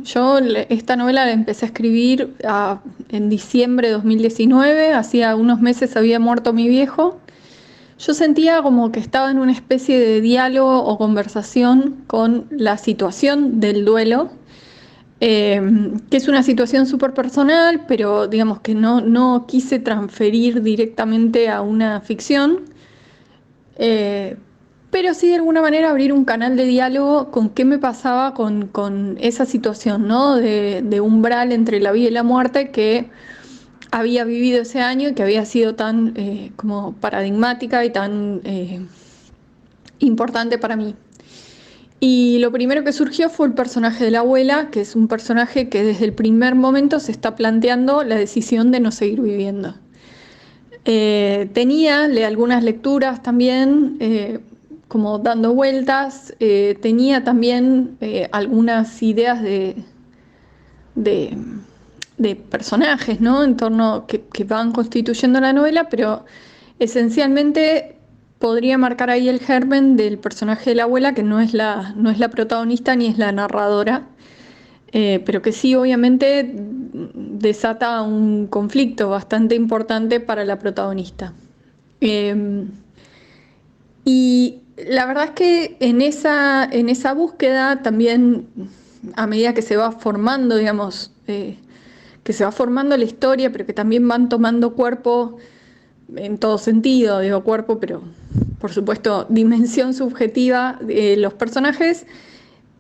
Esta novela la empecé a escribir en diciembre de 2019, hacía unos meses había muerto mi viejo. Yo sentía como que estaba en una especie de diálogo o conversación con la situación del duelo, que es una situación súper personal, pero digamos que no quise transferir directamente a una ficción. Pero sí de alguna manera abrir un canal de diálogo con qué me pasaba con esa situación, ¿no? De umbral entre la vida y la muerte que había vivido ese año y que había sido tan como paradigmática y tan importante para mí. Y lo primero que surgió fue el personaje de la abuela, que es un personaje que desde el primer momento se está planteando la decisión de no seguir viviendo. Tenía algunas lecturas también, como dando vueltas, tenía también algunas ideas de personajes, ¿no? En torno que van constituyendo la novela, pero esencialmente podría marcar ahí el germen del personaje de la abuela, que no es la protagonista ni es la narradora, pero que sí obviamente desata un conflicto bastante importante para la protagonista. Y la verdad es que en esa búsqueda también, a medida que se va formando, digamos, que se va formando la historia, pero que también van tomando cuerpo en todo sentido, digo cuerpo, pero por supuesto dimensión subjetiva de los personajes,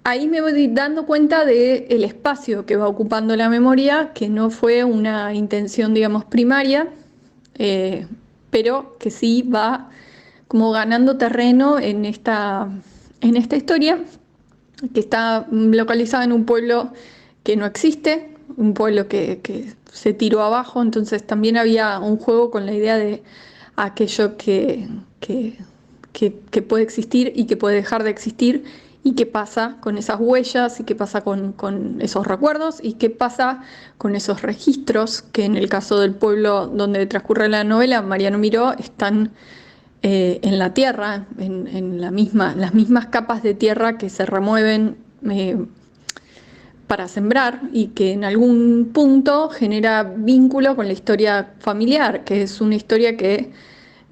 ahí me voy dando cuenta del espacio que va ocupando la memoria, que no fue una intención, digamos, primaria, eh, pero que sí va como ganando terreno en esta historia, que está localizada en un pueblo que no existe, un pueblo que se tiró abajo, entonces también había un juego con la idea de aquello que puede existir y que puede dejar de existir, y qué pasa con esas huellas, y qué pasa con esos recuerdos, y qué pasa con esos registros que en el caso del pueblo donde transcurre la novela, Mariano Miró, están en la tierra, en las mismas capas de tierra que se remueven para sembrar, y que en algún punto genera vínculo con la historia familiar, que es una historia que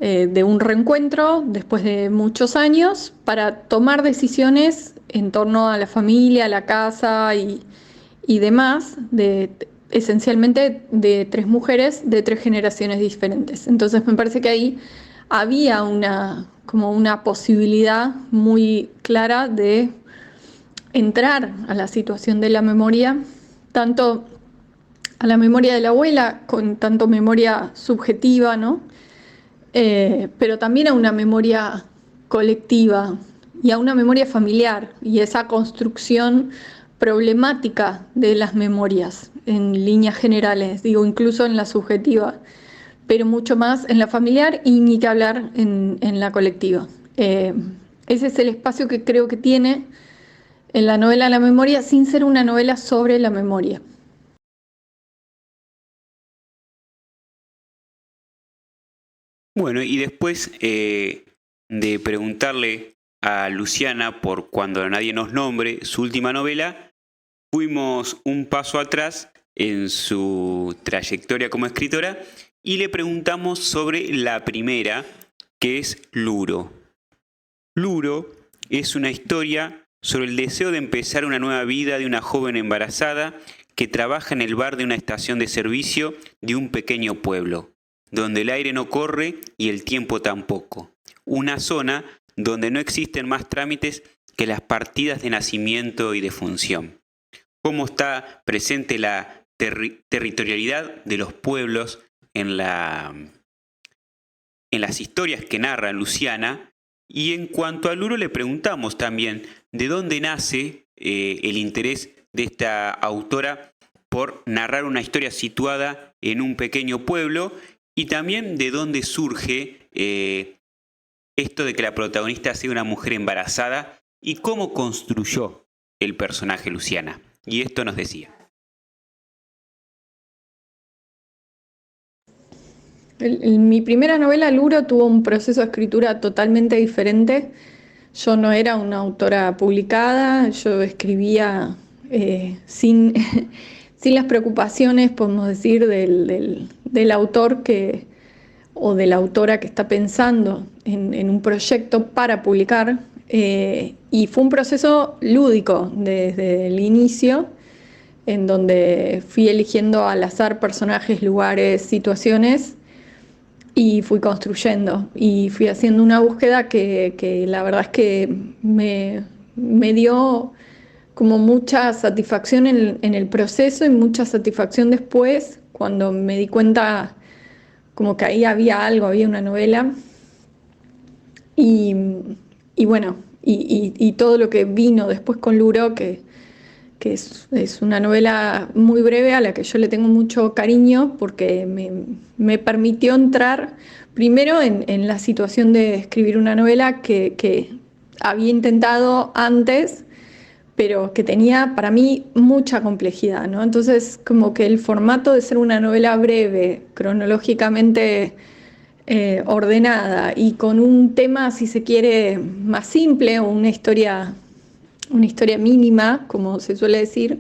de un reencuentro después de muchos años para tomar decisiones en torno a la familia, a la casa y demás, esencialmente de 3 mujeres de 3 generaciones diferentes. Entonces me parece que ahí había como una posibilidad muy clara de entrar a la situación de la memoria, tanto a la memoria de la abuela, con tanto memoria subjetiva, ¿no? Pero también a una memoria colectiva y a una memoria familiar, y esa construcción problemática de las memorias en líneas generales, digo, incluso en la subjetiva, pero mucho más en la familiar, y ni que hablar en la colectiva. Ese es el espacio que creo que tiene en la novela La memoria, sin ser una novela sobre la memoria. Bueno, y después de preguntarle a Luciana por Cuando nadie nos nombre, su última novela, fuimos un paso atrás en su trayectoria como escritora y le preguntamos sobre la primera, que es Luro. Luro es una historia sobre el deseo de empezar una nueva vida de una joven embarazada que trabaja en el bar de una estación de servicio de un pequeño pueblo, donde el aire no corre y el tiempo tampoco. Una zona donde no existen más trámites que las partidas de nacimiento y de función. Cómo está presente la territorialidad de los pueblos en las historias que narra Luciana. Y en cuanto a Luro le preguntamos también de dónde nace el interés de esta autora por narrar una historia situada en un pequeño pueblo, y también de dónde surge esto de que la protagonista sea una mujer embarazada y cómo construyó el personaje Luciana. Y esto nos decía. Mi primera novela, Luro, tuvo un proceso de escritura totalmente diferente. Yo no era una autora publicada, yo escribía sin las preocupaciones, podemos decir, del autor o de la autora que está pensando en un proyecto para publicar. Y fue un proceso lúdico desde el inicio, en donde fui eligiendo al azar personajes, lugares, situaciones, y fui construyendo y fui haciendo una búsqueda que la verdad es que me dio como mucha satisfacción en el proceso, y mucha satisfacción después cuando me di cuenta como que ahí había algo, había una novela. Y bueno, y todo lo que vino después con Luro, que es una novela muy breve a la que yo le tengo mucho cariño, porque me permitió entrar primero en la situación de escribir una novela que había intentado antes, pero que tenía para mí mucha complejidad, ¿no? Entonces, como que el formato de ser una novela breve, cronológicamente ordenada, y con un tema, si se quiere, más simple, o una historia mínima, como se suele decir,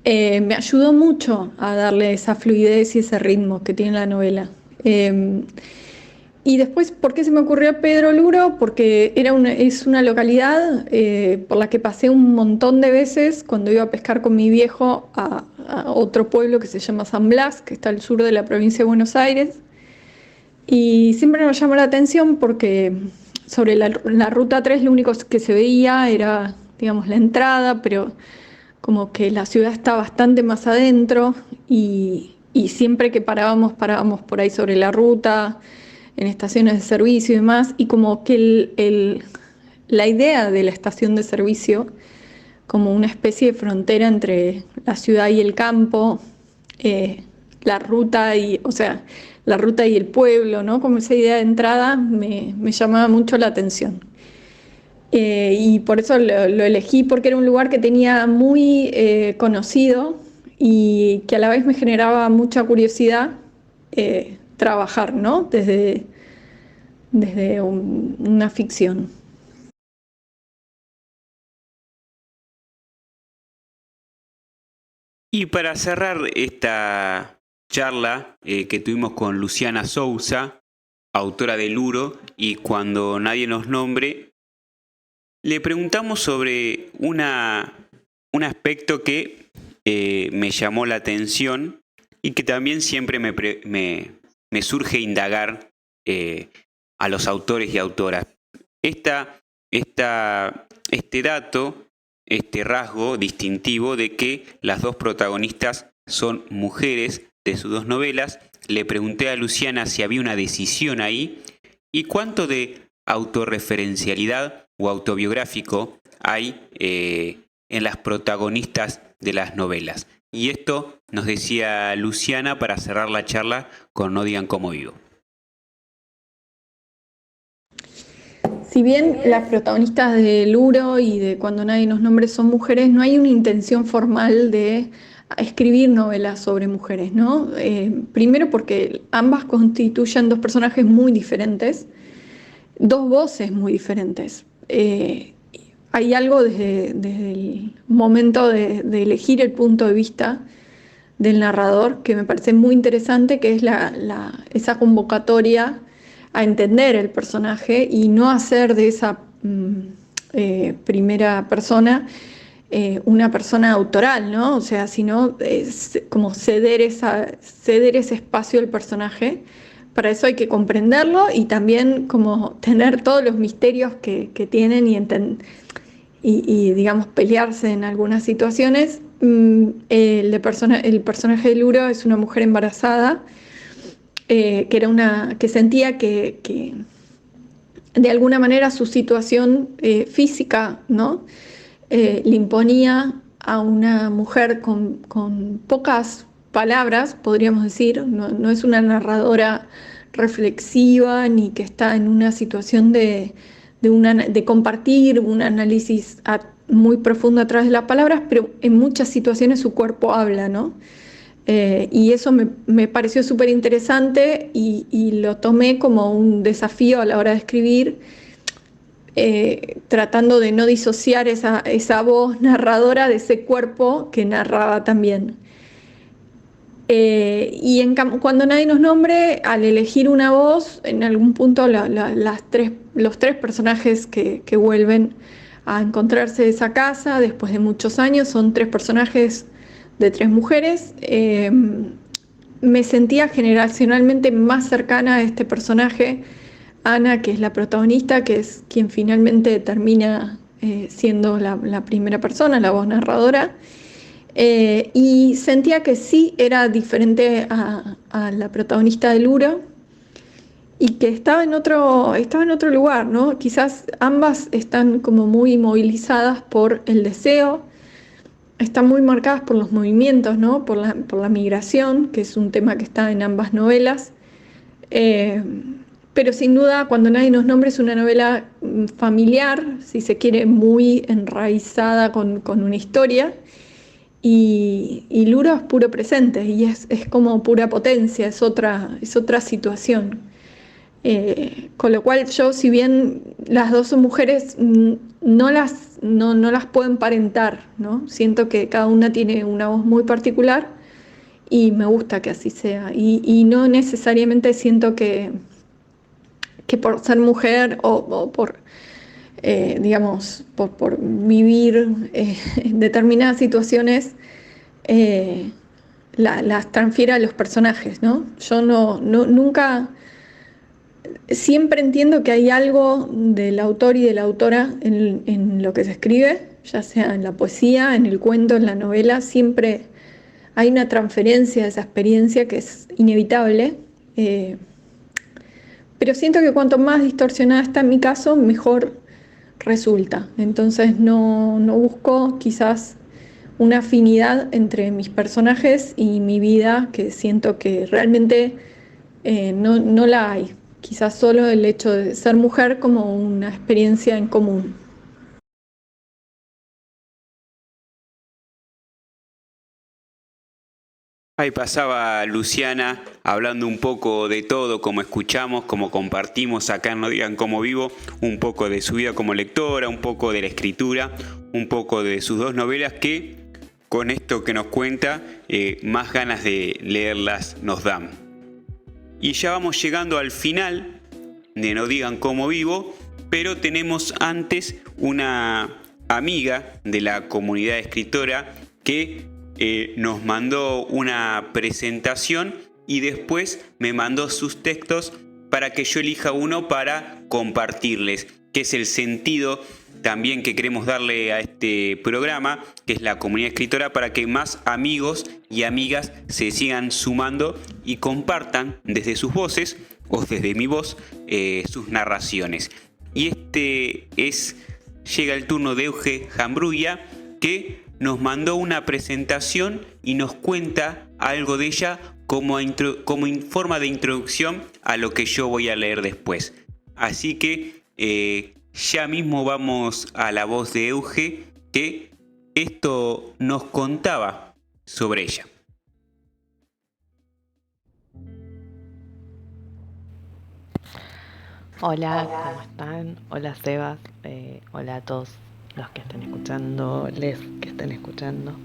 me ayudó mucho a darle esa fluidez y ese ritmo que tiene la novela. Y después, ¿por qué se me ocurrió Pedro Luro? Porque es una localidad por la que pasé un montón de veces cuando iba a pescar con mi viejo a otro pueblo que se llama San Blas, que está al sur de la provincia de Buenos Aires. Y siempre nos llamó la atención porque sobre la ruta 3 lo único que se veía era, digamos, la entrada, pero como que la ciudad está bastante más adentro y siempre que parábamos por ahí sobre la ruta, en estaciones de servicio y demás, y como que la idea de la estación de servicio como una especie de frontera entre la ciudad y el campo, la ruta o sea, la ruta y el pueblo, ¿no? Como esa idea de entrada me llamaba mucho la atención. Y por eso lo elegí, porque era un lugar que tenía muy conocido y que a la vez me generaba mucha curiosidad trabajar, ¿no? Desde una ficción. Y para cerrar esta charla que tuvimos con Luciana Sousa, autora de Luro, y Cuando nadie nos nombre, le preguntamos sobre un aspecto que me llamó la atención y que también siempre me surge indagar a los autores y autoras. Este dato, este rasgo distintivo de que las dos protagonistas son mujeres de sus dos novelas. Le pregunté a Luciana si había una decisión ahí y cuánto de autorreferencialidad o autobiográfico hay en las protagonistas de las novelas. Y esto nos decía Luciana para cerrar la charla con No digan cómo vivo. Si bien las protagonistas de Luro y de Cuando nadie nos nombre son mujeres, no hay una intención formal de escribir novelas sobre mujeres, ¿no? Primero porque ambas constituyen dos personajes muy diferentes, dos voces muy diferentes. Hay algo desde el momento de elegir el punto de vista del narrador que me parece muy interesante, que es esa convocatoria a entender el personaje y no hacer de esa primera persona una persona autoral, ¿no? O sea, sino como ceder ese espacio al personaje. Para eso hay que comprenderlo y también como tener todos los misterios que tienen y digamos, pelearse en algunas situaciones. El personaje de Luro es una mujer embarazada que sentía que de alguna manera su situación física, ¿no? Le imponía a una mujer con pocas palabras, podríamos decir, no es una narradora reflexiva ni que está en una situación de compartir un análisis muy profundo a través de las palabras, pero en muchas situaciones su cuerpo habla, ¿no? Y eso me pareció súper interesante y lo tomé como un desafío a la hora de escribir, tratando de no disociar esa voz narradora de ese cuerpo que narraba también. Cuando nadie nos nombre, al elegir una voz, en algún punto los tres personajes que vuelven a encontrarse en esa casa después de muchos años son tres personajes de tres mujeres. Me sentía generacionalmente más cercana a este personaje, Ana, que es la protagonista, que es quien finalmente termina siendo la primera persona, la voz narradora. Y sentía que sí era diferente a la protagonista de Luro y que estaba en otro lugar, ¿no? Quizás ambas están como muy movilizadas por el deseo, están muy marcadas por los movimientos, ¿no? Por la migración, que es un tema que está en ambas novelas. Pero sin duda, Cuando nadie nos nombre es una novela familiar, si se quiere, muy enraizada con una historia. Y Luro es puro presente y es como pura potencia, es otra situación. Con lo cual yo, si bien las dos son mujeres, no las puedo emparentar, ¿no? Siento que cada una tiene una voz muy particular y me gusta que así sea. Y no necesariamente siento que que por ser mujer o por, digamos, por vivir determinadas situaciones, las transfiera a los personajes, ¿no? Yo nunca, siempre entiendo que hay algo del autor y de la autora en lo que se escribe, ya sea en la poesía, en el cuento, en la novela, siempre hay una transferencia de esa experiencia que es inevitable, pero siento que cuanto más distorsionada está en mi caso, mejor resulta. Entonces no busco quizás una afinidad entre mis personajes y mi vida, que siento que realmente no la hay. Quizás solo el hecho de ser mujer como una experiencia en común. Ahí pasaba Luciana hablando un poco de todo, como escuchamos, como compartimos acá en No Digan Cómo Vivo, un poco de su vida como lectora, un poco de la escritura, un poco de sus 2 novelas que con esto que nos cuenta, más ganas de leerlas nos dan. Y ya vamos llegando al final de No Digan Cómo Vivo, pero tenemos antes una amiga de la comunidad escritora que nos mandó una presentación y después me mandó sus textos para que yo elija uno para compartirles, que es el sentido también que queremos darle a este programa, que es la comunidad escritora, para que más amigos y amigas se sigan sumando y compartan desde sus voces o desde mi voz sus narraciones. Y llega el turno de Euge Hambrugia, que nos mandó una presentación y nos cuenta algo de ella como forma de introducción a lo que yo voy a leer después. Así que ya mismo vamos a la voz de Euge, que esto nos contaba sobre ella. Hola, ¿cómo están? Hola Sebas, hola a todos los que estén escuchando, les que estén escuchando.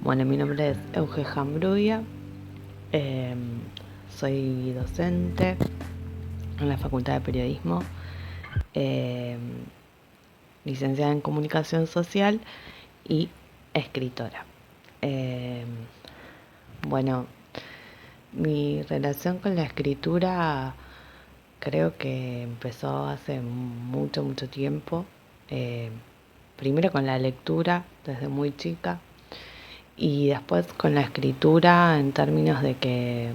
Bueno, mi nombre es Euge Hambrugia, soy docente en la Facultad de Periodismo, licenciada en Comunicación Social y escritora. Bueno, mi relación con la escritura creo que empezó hace mucho tiempo. Primero con la lectura desde muy chica y después con la escritura, en términos de que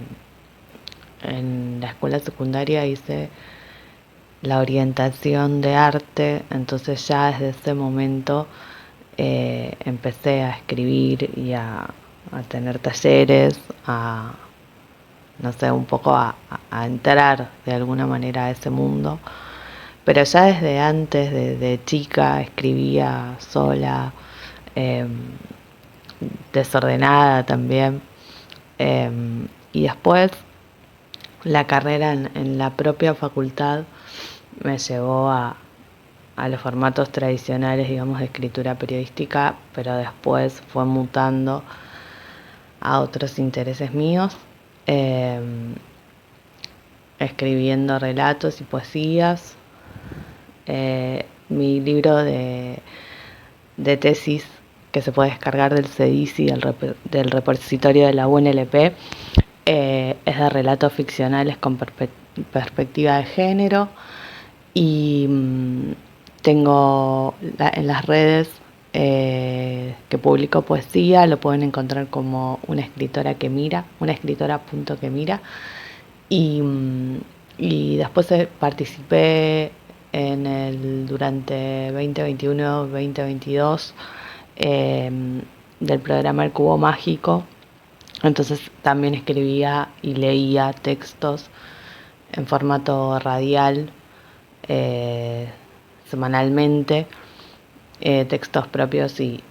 en la escuela secundaria hice la orientación de arte, entonces ya desde ese momento empecé a escribir y a tener talleres, no sé, un poco a entrar de alguna manera a ese mundo. Pero ya desde antes, de chica, escribía sola, desordenada también. Y después la carrera en la propia facultad me llevó a los formatos tradicionales, digamos, de escritura periodística, pero después fue mutando a otros intereses míos, escribiendo relatos y poesías. Mi libro de tesis, que se puede descargar del CEDICI, del repositorio de la UNLP, es de relatos ficcionales con perspectiva de género. Y tengo en las redes que publico poesía, lo pueden encontrar como una escritora que mira, una escritora.quemira. Y después participé durante 2021-2022 del programa El Cubo Mágico. Entonces también escribía y leía textos en formato radial semanalmente, textos propios y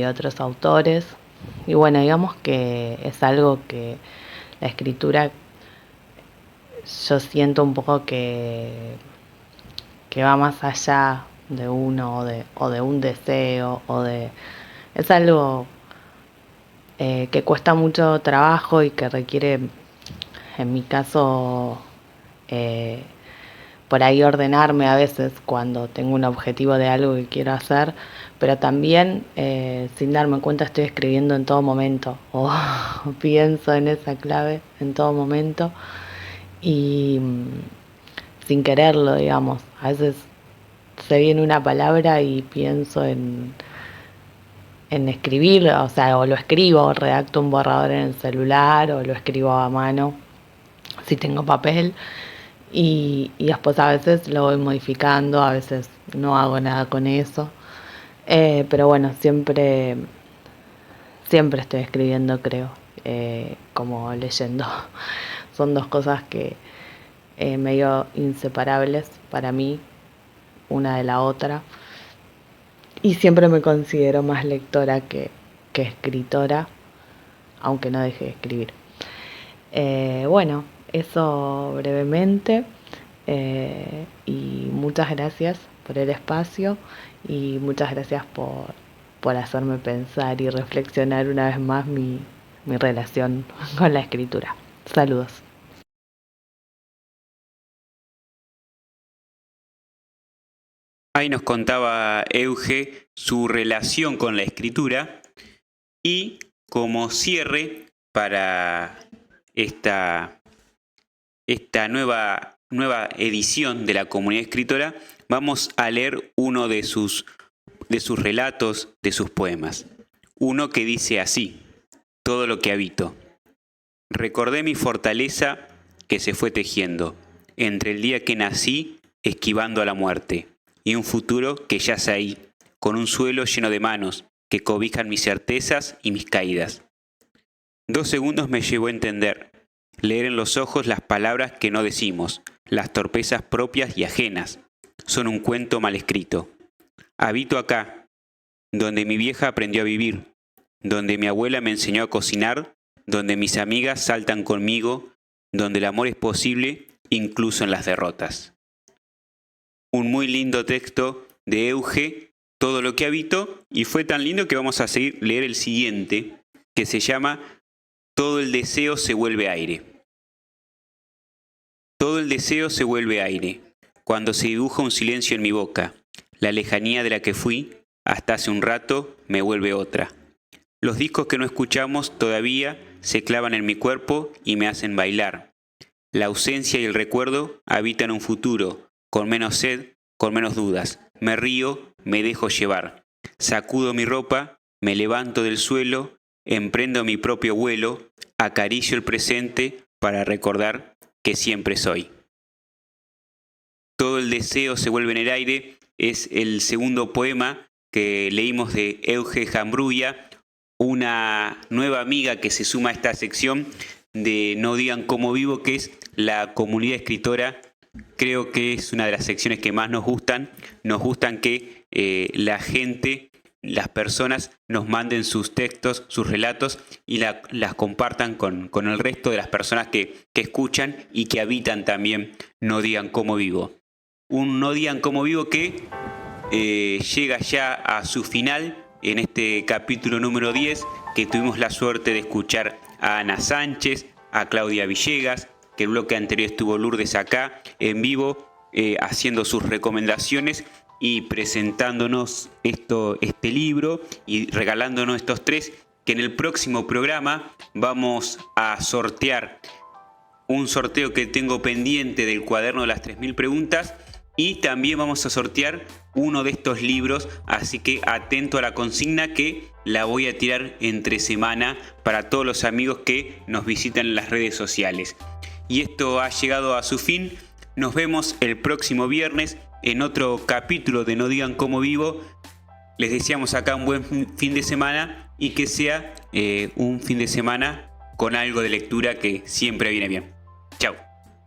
otros autores. Y bueno, digamos que es algo que la escritura, yo siento un poco que va más allá de uno o de un deseo, es algo que cuesta mucho trabajo y que requiere, en mi caso, por ahí ordenarme a veces cuando tengo un objetivo de algo que quiero hacer, pero también sin darme cuenta estoy escribiendo en todo momento o pienso en esa clave en todo momento y sin quererlo, digamos. A veces se viene una palabra y pienso en escribir, o sea, o lo escribo, o redacto un borrador en el celular, o lo escribo a mano si tengo papel. Y después a veces lo voy modificando, a veces no hago nada con eso. Pero bueno, siempre estoy escribiendo, creo, como leyendo. Son dos cosas que medio inseparables para mí, una de la otra. Y siempre me considero más lectora que escritora, aunque no deje de escribir. Bueno, eso brevemente. Y muchas gracias por el espacio y muchas gracias por hacerme pensar y reflexionar una vez más mi relación con la escritura. Saludos. Ahí nos contaba Euge su relación con la escritura y como cierre para esta nueva edición de la comunidad escritora, vamos a leer uno de sus relatos, de sus poemas. Uno que dice así: todo lo que habito. Recordé mi fortaleza que se fue tejiendo entre el día que nací esquivando a la muerte y un futuro que yace ahí, con un suelo lleno de manos que cobijan mis certezas y mis caídas. 2 segundos me llevó a entender, leer en los ojos las palabras que no decimos, las torpezas propias y ajenas. Son un cuento mal escrito. Habito acá, donde mi vieja aprendió a vivir, donde mi abuela me enseñó a cocinar, donde mis amigas saltan conmigo, donde el amor es posible, incluso en las derrotas. Un muy lindo texto de Euge, todo lo que habito, y fue tan lindo que vamos a leer el siguiente, que se llama Todo el deseo se vuelve aire. Todo el deseo se vuelve aire, cuando se dibuja un silencio en mi boca. La lejanía de la que fui, hasta hace un rato, me vuelve otra. Los discos que no escuchamos todavía se clavan en mi cuerpo y me hacen bailar. La ausencia y el recuerdo habitan un futuro, con menos sed, con menos dudas. Me río, me dejo llevar. Sacudo mi ropa, me levanto del suelo, emprendo mi propio vuelo, acaricio el presente para recordar que siempre soy. Todo el deseo se vuelve en el aire es el segundo poema que leímos de Euge Hambrulla, una nueva amiga que se suma a esta sección de No digan cómo vivo, que es la comunidad escritora. Creo que es una de las secciones que más nos gustan. Nos gustan que la gente, las personas nos manden sus textos, sus relatos y las compartan con el resto de las personas que escuchan y que habitan también No digan cómo vivo. Un No digan cómo vivo que llega ya a su final en este capítulo número 10, que tuvimos la suerte de escuchar a Ana Sánchez, a Claudia Villegas, que el bloque anterior estuvo Lourdes acá en vivo haciendo sus recomendaciones y presentándonos este libro y regalándonos estos 3, que en el próximo programa vamos a sortear un sorteo que tengo pendiente del cuaderno de las 3000 preguntas y también vamos a sortear uno de estos libros, así que atento a la consigna que la voy a tirar entre semana para todos los amigos que nos visitan en las redes sociales. Y esto ha llegado a su fin. Nos vemos el próximo viernes en otro capítulo de No digan cómo vivo. Les deseamos acá un buen fin de semana y que sea un fin de semana con algo de lectura que siempre viene bien. Chao.